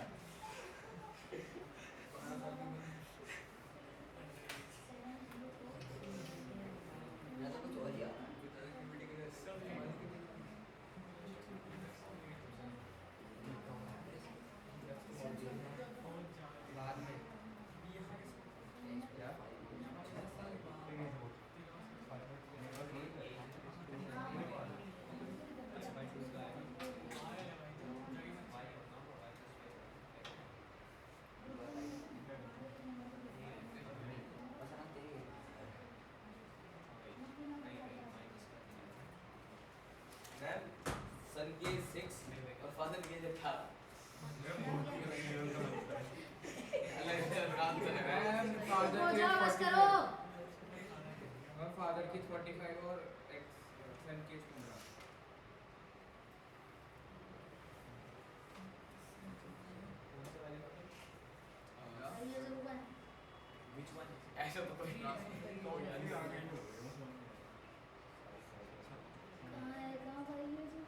मैं तो कुछ और ही आ रहा है। बाद में पसंद तेरी है। मैम सन के 6 और फादर के 18 अलग अलग काम कर रहे हैं मैम फादर हो की जाओ बस 45 करो। और फादर की 45 और सन की 15। ये जरूर है। व्हिच वन ऐसा तो कोई कहाँ है कहाँ पर ये जरूर।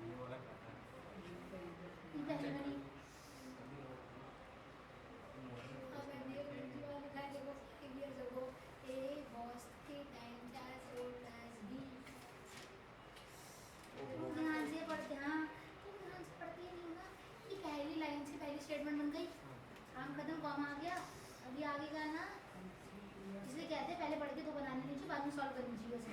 ये पहले वाली। हाँ मैंने ये वाला लिखा है देखो 5 years ago A was 3 times as old as B। तुम ध्यान से पढ़ते हाँ तुम ध्यान से पढ़ते ही नहीं हो ना। ये पहली लाइन से पहली स्टेटमेंट बन गई। काम खत्म कॉमा आ गया। अभी आगे का ना इसलिए कहते हैं पहले पढ़ के तो बनाने नहीं चाहिए बाद में सॉल्व करनी चाहिए उसे।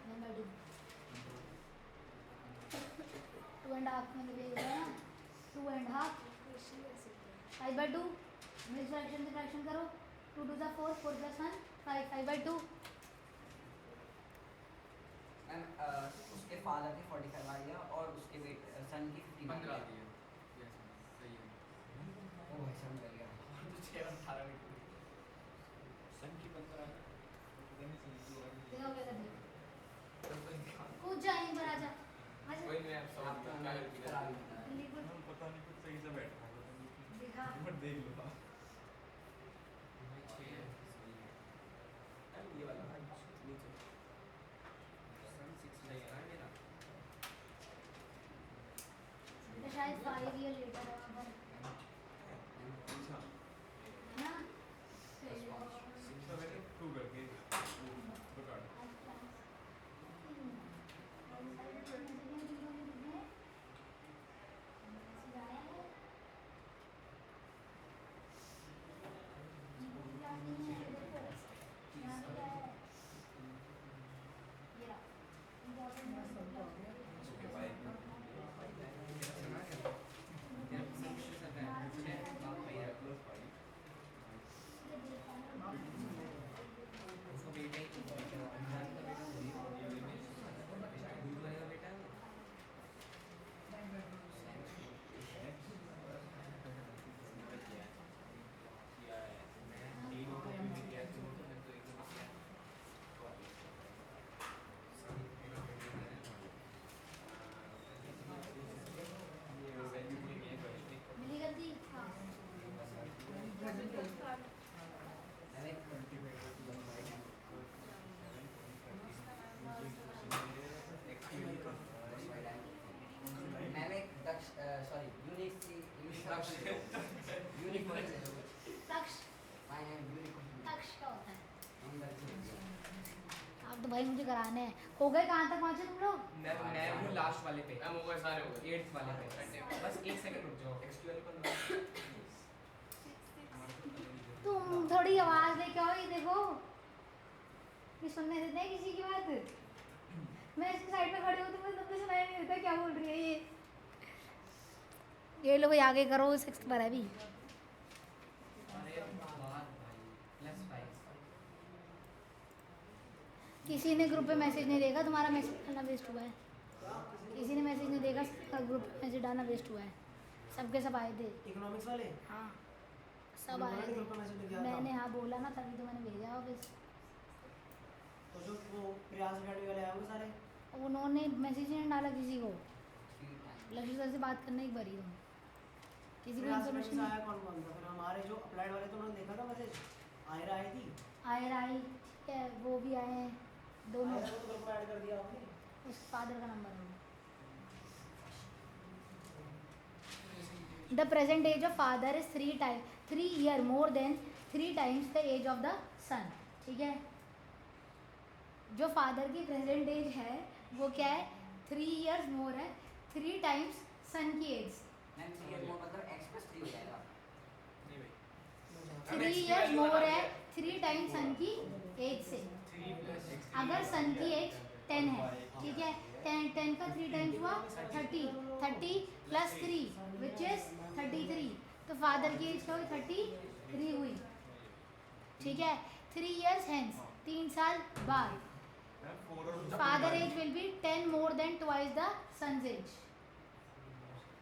मैं बैठी टू एंड हाफ में लगेगा ना 2.5 5/2 मिक्स फ्रैक्शन से फ्रैक्शन करो 2 2 जा 4 4 + 1 5 5/2 मैम उसके फादर की 45 आ गया और उसके बेटे सन की 15 15 आ गया। यस सही है। ओ भाई समझ गया। तो 6 और 18 में सन की 15 देखो कैसा दिया तो कोई ध्यान कूद जा यहीं पर आजा आजा कोई नहीं आप सब आपका क्या गलती कर रहे हैं जल्दी कूद पता नहीं कुछ सही से बैठा दिखा बट देख लो मैम ये वाला नीचे सन 6 नहीं है ना मेरा तो शायद 5 year later है वहाँ पर अच्छा है ना तो मैंने 2 करके वो काट यूनिकोड है तक्ष फाइन एंड यूनिकोड तक्ष क्या होता है? नंबर आप तो भाई मुझे कराने हैं। हो गए कहाँ तक पहुँचे तुम लोग? मैं हूँ लास्ट वाले पे, मैम हो गए सारे हो गए 8th वाले पे। बस 1 सेकंड रुक जाओ। एक्सक्यूएल पर तुम थोड़ी आवाज़ लेके आओ, ये देखो ये सुनने देते हैं किसी की बात? मैं इसकी साइड में खड़ी हूँ तो मुझे तुमने सुनाई नहीं देता क्या बोल रही है ये लो भाई आगे करो, 6th पर है अभी। अरे बात भाई +5 किसी ने ग्रुप पे मैसेज नहीं देखा, तुम्हारा मैसेज डालना वेस्ट हुआ है। किसी ने मैसेज नहीं देखा, ग्रुप पे मैसेज डालना वेस्ट हुआ है। सबके सब आए थे। इकोनॉमिक्स वाले हाँ सब आए थे। ग्रुप में मैसेज किया था मैंने हाँ बोला ना, तभी तो मैंने भेजा ऑफिस। तो जो वो प्रयास अकेडमी वाले आए वो सारे उन्होंने मैसेज नहीं डाला किसी को। लक्ष्मी सर से बात करने एक बारी तुम किसी को प्रयास इन्फॉर्मेशन अकेडमी से आया कौन कौन था? फिर हमारे जो अप्लाइड वाले थे उन्होंने देखा था मैसेज आयरा आई थी आयर आई ठीक है, वो भी आए हैं दोनों। आयरा को तो ग्रुप में ऐड कर दिया आपने उस फादर का नंबर है। The present age of father is 3 year more than 3 times the age of the son. ठीक है, जो फादर की प्रेजेंट एज है वो क्या है? 3 years मोर है, 3 times सन की एज। मैम 3 ईयर मोर मतलब x + 3 हो जाएगा। नहीं भाई 3 years मोर है 3 times सन की एज से। 3 + 6 अगर सन की एज 10 है, ठीक है, 10 का 3 times हुआ 30 + 3 विच इज 33। तो फादर की एज क्या हुई? 33 हुई। ठीक है, 3 years hence 3 साल बाद father age will be 10 more than twice the son's age.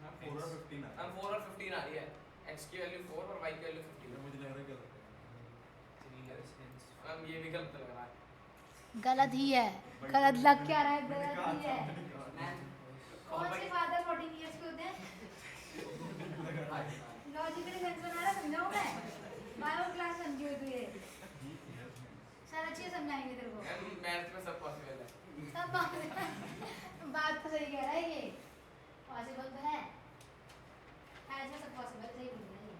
हम 4 और 15 आ रही है। x की वैल्यू 4 और y की वैल्यू 15। मुझे लग रहा है क्या 3 years hence मैम ये भी गलत लग रहा है। गलत ही है, गलत लग क्या रहा है? गलत ही है। मैम कौन से फादर 14 years के होते हैं? लॉजिकली सेंस बना रहा, समझाऊं मैं? बायो क्लास समझी हो तू ये? सर अच्छे से समझाएंगे तेरे को। मैम मैथ में सब पॉसिबल है। सब बात तो सही कह रहा है ये, पॉसिबल तो है, ऐसे सब पॉसिबल सही बोल रहा है ये,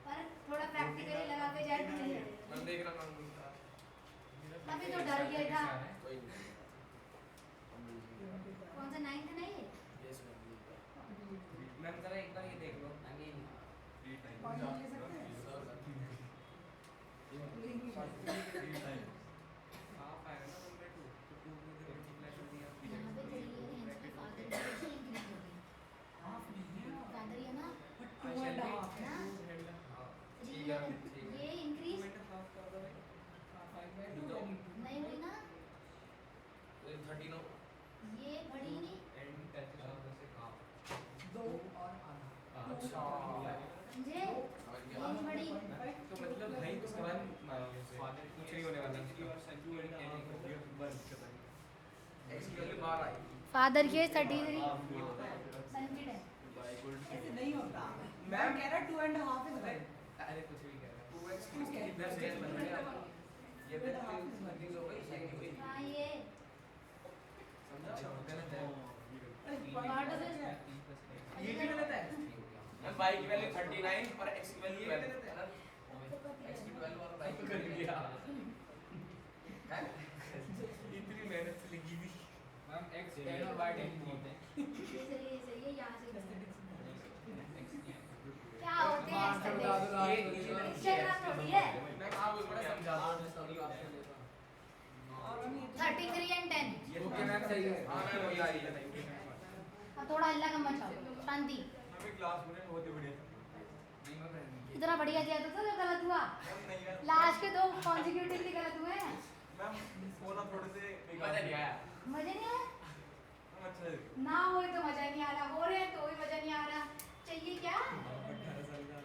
पर थोड़ा प्रैक्टिकली लगा के जाए तो नहीं है। मैं देख रहा हूँ तभी तो डर गया था। कोई नहीं। कौन सा 9th है ना ये? Yes ma'am. मैम जरा एक बार ये देख लो। आई मीन कौन सा ले सकते हैं? हाफ आएगा ना 1/2 तो 2 में से मल्टीप्लाई कर दिया। यहाँ पे 3 year है, इसका फादर की एज इंक्रीज हो गई। फादर ये ना 2 and a half है ना, 3 year ये इंक्रीज नहीं हुई ना, 13 हो। ये बढ़ी नहीं, दो और आधा समझे? समझ गया। एज बढ़ी। तो मतलब भाई तो सवाल कुछ नहीं होने वाला। x की वैल्यू 12 आई। फादर की एज 33, सन की 10। ऐसे नहीं होता मैम कह रहा 2.5 इज राइट अरे कुछ भी कह रहा 2x की इधर से बन गया। ये भी 30 हो गई, ये की हुई। हाँ ये समझा? गलत है। part of it। ये भी गलत है मैम y की वैल्यू 39 और x की वैल्यू 12 है ना? x की 12 और y की कर दिया। है? इतनी मेहनत से लिखी थी। मैम x 10 और y 10 होते हैं। ये सही है, यहाँ से क्या होते हैं इंस्टाग्राम थोड़ी है। मैम आप उसमें समझा दो। 33 and 10। ओके मैम सही है। हाँ मैम वही आ रही है। अब थोड़ा हल्ला कम मचाओ, शांति। हमें क्लास में बहुत ही बढ़िया इतना बढ़िया किया था तो गलत हुआ। मैम नहीं यार लास्ट के 2 कॉन्जिक्यूटिवली गलत हुए हैं। मैम वो ना थोड़े से मजा नहीं आया। मजे नहीं आया? मैम अच्छा है ना हो तो मजा नहीं आ रहा, हो रहे हैं तो भी मजा नहीं आ रहा। चाहिए क्या? 18 साल का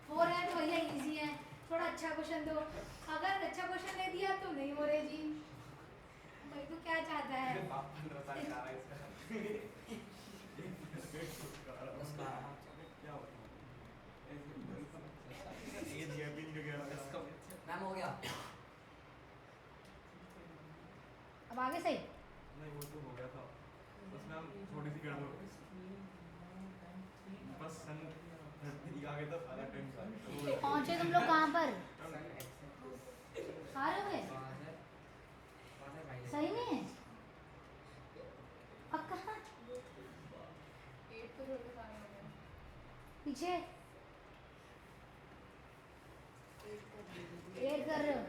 हो रहा है तो भैया इजी है, थोड़ा अच्छा क्वेश्चन दो। अगर अच्छा क्वेश्चन दे दिया तो नहीं हो रहे जी। भाई तो क्या चाहता है? 15 साल का आ रहा है इसका। क्या बताऊं एज गैपिंग जो गया मैम हो गया अब आगे सही। नहीं वो तो हो गया था बस मैम थोड़ी सी कर दो बस सन 33 गया था सारा टाइम सारे पहुंचे तुम लोग कहाँ पर? सन एक्स आ रहे होगे? फादर माइनस सही में? पक्का? 8 तो रोटी खाने हो गए। पीछे 8 कर रहे हो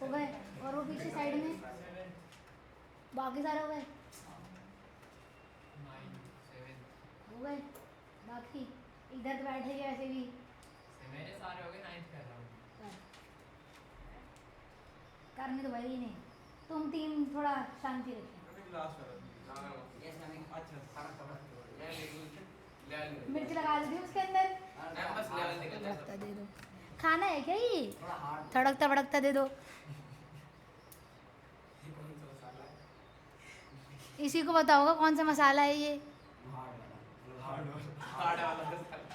गए, और वो पीछे साइड में बाकी सारे हो गए, 9 7 हो गए बाकी। इधर तो बैठे ही ऐसे भी। मेरे सारे हो गए 9th कर रहा हूँ। करने तो भाई नहीं, तुम तीन थोड़ा शांति रखो। मैंने लास्ट वाला यस हमें अच्छा फर्क पड़ता है। लेवल मिर्च लगा देती हूँ उसके अंदर। मैं बस लेवल निकल तड़कता जाता दे दो। खाना है क्या ये? थोड़ा हार्ड तड़कता भड़कता दे दो। ये कौन सा मसाला है? इसी को पता होगा कौन सा मसाला है ये। हार्ड वाला हार्ड वाला हार्ड वाला मसाला।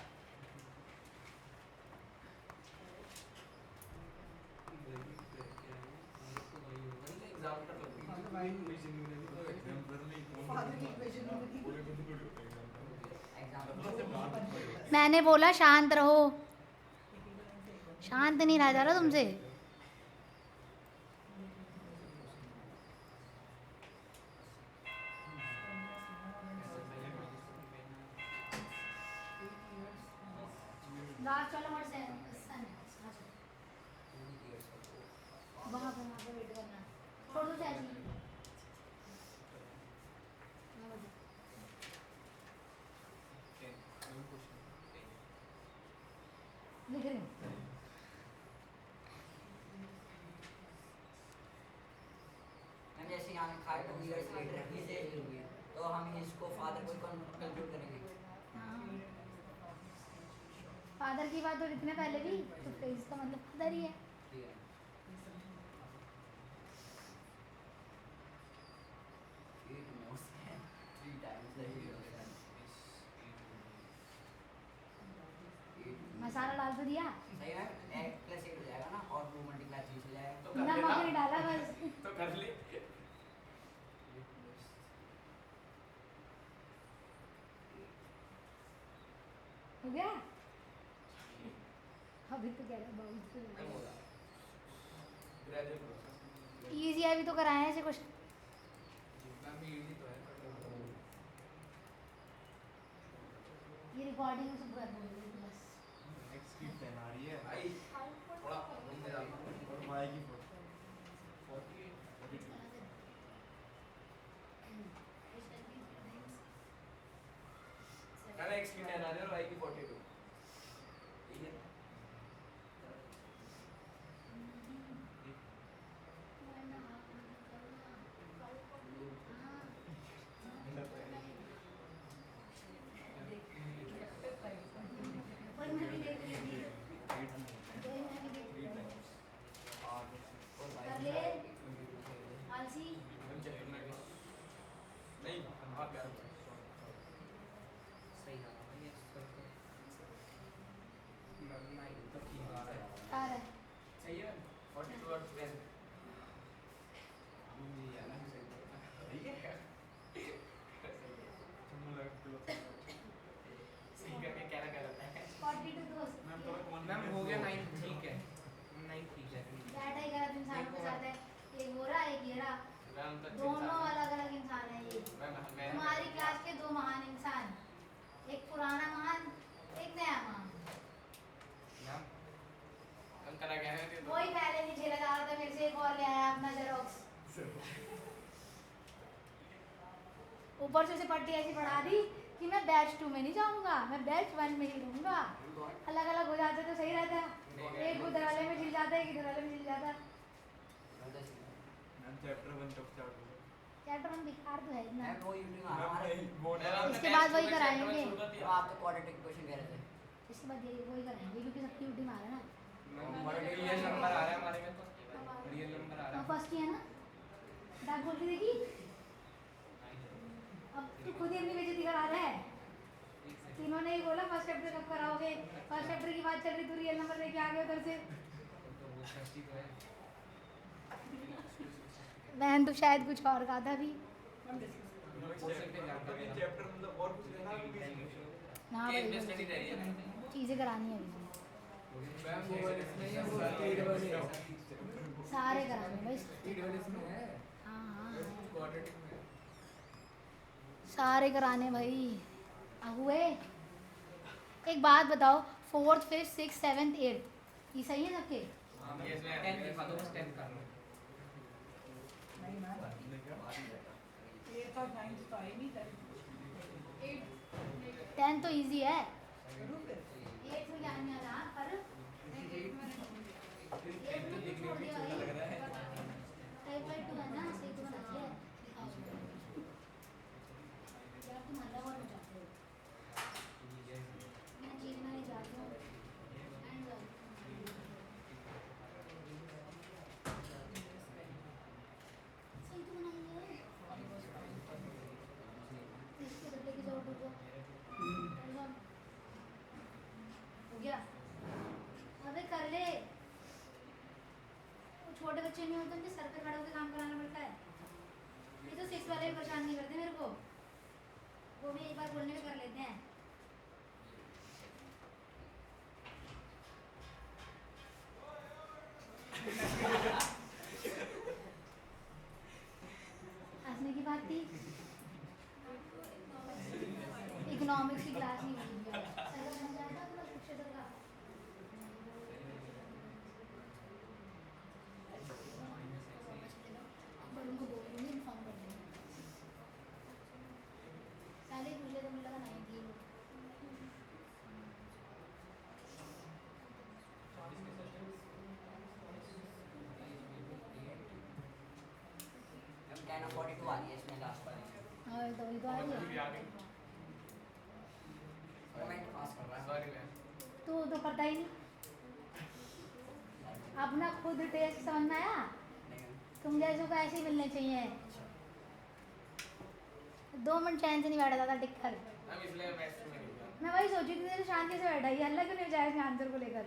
एग्जाम्पल एग्जाम्पल मैंने बोला शांत रहो, शांत नहीं रहा जा रहा तुमसे। लास्ट वाला वर्ड सन है। वहाँ पे वेट करना, छोड़ दो चाची। लिख रही हूँ। हम जैसे यहाँ लिखा है 2 years later ही से तो हम इसको फादर को कंक्लूड करेंगे। फादर की बात तो इतने पहले भी, तो फिर इसका मतलब फादर ही है। ठीक है। It knows 3 times the hero son. मसाला डाल तो दिया, सही है 8 + 8 हो जाएगा ना, और 2 × 3 हो जाएगा। तो कर नमक लेना। नहीं डाला बस। तो कर ले। हो गया? अभी तो कह रहा बहुत खत्म हो रहा है। Graduate process. इजी है, अभी तो कराए हैं ऐसे क्वेश्चन। जितना भी इजी तो है but ये रिकॉर्डिंग में सब कर दूंगी बस। नेक्स्ट की पेन आ रही है भाई थोड़ा घूमने जाता हूँ। और माई की 48 मैंने एक्स की 10 आ रही है और वाई की 42। ठीक है। वही मैं भी देख रही थी, वही मैं भी देख रही थी। कर ले आलसी। नहीं हाँ क्या सही है भाई नाइन तो ठीक आ रहा है। आ रहा है। सही है 42 और 10। सही है। तुम लग सही करके क्या रहता है। 42 दोस्त। मैम थोड़ा कौन मैम हो गया 9 ठीक है 9 ठीक है। बैठा ही गलत इंसानों के साथ है, एक गोरा एक येरा, मैम तो दोनों अलग अलग इंसान है ये। मैं तुम्हारी क्लास के 2 महान इंसान, एक पुराना महान, एक नया महान। मैम हम करा गया है तो वही पहले नीचे लगा रहा था, मेरे से एक और ले आया अपना जेरोक्स। ऊपर से उसे पट्टी ऐसी पढ़ा दी कि मैं बैच 2 में नहीं जाऊंगा, मैं बैच 1 में ही रहूंगा। अलग अलग हो जाते तो सही रहता, एक उधर वाले में चिल जाता, एक इधर वाले में चिल जाता। मैम चैप्टर 1 कब स्टार्ट होगा चैप्टर 1 बेकार तो है इतना। मैं वो यूट्यूब आ रहा है। इसके बाद वही कराएंगे। तो आप तो क्वाड्रेटिक क्वेश्चन कह रहे थे। इसके बाद ये वही कराएंगे क्योंकि सबकी यूटी मारा ना। रियल नंबर आ रहा है हमारे में तो रियल नंबर आ रहा तो है। फर्स्ट ही है ना, डाक बोल के देखी। अब तू खुद ही अपनी बेइज्जती करा रहा है। तीनों ने ही बोला फर्स्ट चैप्टर कब कराओगे, फर्स्ट चैप्टर की बात चल रही, तू रियल नंबर लेके आ गया उधर से। तो वो सस्ती तो है। मैंने तो शायद कुछ और कहा था अभी। चैप्टर मतलब और कुछ लेना है हाँ केस भाई में स्टडी रही है। चीज़ें करानी है अभी मैम वो वाले इसमें है, वो स्पीड वाले सारे कराने हैं भाई स्पीड वाले इसमें है, हाँ हाँ हाँ। क्वाड्रेटिक में है। सारे कराने भाई हुए। एक बात बताओ, 4th 5th 6th 7th 8th ये सही है सबके? ये इसमें 10 दिखा दो, बस 10 कर लो। नहीं मैम 8th और 9th तो आई नहीं 10th 10 तो इजी है, करूँ फिर 8th में क्या नहीं आ रहा पर 8th में कुछ छोड़ दिया भाई। टाइप 2 है ना, सही तो बनाती है। यार तुम अलग और चाहते हो, मैं जीतना नहीं चाहती हूँ। एंड सही तो बनाई है, इसके बदले की जरूरत हो गया। अबे कर ले, वो छोटे बच्चे नहीं होते उनके सर पे खड़े होकर काम कराना पड़ता है। ये तो 6th वाले भी परेशान नहीं करते मेरे को, वो भी एक बार बोलने में कर लेते हैं। हंसने की बात थी, इकोनॉमिक्स की क्लास नहीं हुई है। सर का समझ आया था पूरा शिक्षक का? पर उनको बोल दूँगी, इन्फॉर्म कर दूँगी। पहले ही पूछे तो मुझे लगा नहीं थी। हम 10 और 42 आ रही है इसमें लास्ट वाली। हाँ तो वही तो आ रही है। भी आ गई। कमेंट पास कर रहा है। Sorry ma'am. तो पता ही नहीं, अपना खुद टेस्ट समझ में आया। तुम जैसों को ऐसे ही मिलने चाहिए। 2 मिनट चैन से नहीं बैठा था टिक कर। मैम इसलिए मैं मैथ्स में नहीं गया। मैं वही सोची थी तेरे शांति से बैठा, ये अल्लाह क्यों नहीं जाए इसमें आंसर को लेकर,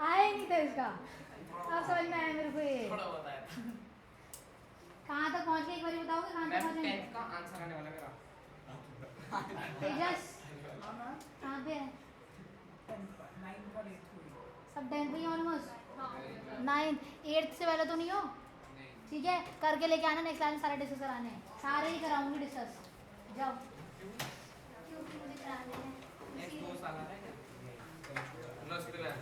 आया ही नहीं था इसका। अब समझ में आया मेरे को ये। थोड़ा बताया था। कहाँ तक पहुँच गए एक बार बताओगे, कहाँ तक मैम पहुँचे? 10th का आंसर आने वाला मेरा। तेजस हाँ मैम कहाँ पे है? 10th 9th और 8th हुई सब 10th ही ऑलमोस्ट। हाँ 9th 8th से पहले तो नहीं हो, ठीक है? करके लेके आना, नेक्स्ट क्लास में सारे डिस्कस कराने हैं, सारे ही कराऊंगी डिस्कस। जाओ क्योंकि मुझे कराने हैं नेक्स्ट 2 साल आ रहा है क्या? नमस्ते मैम।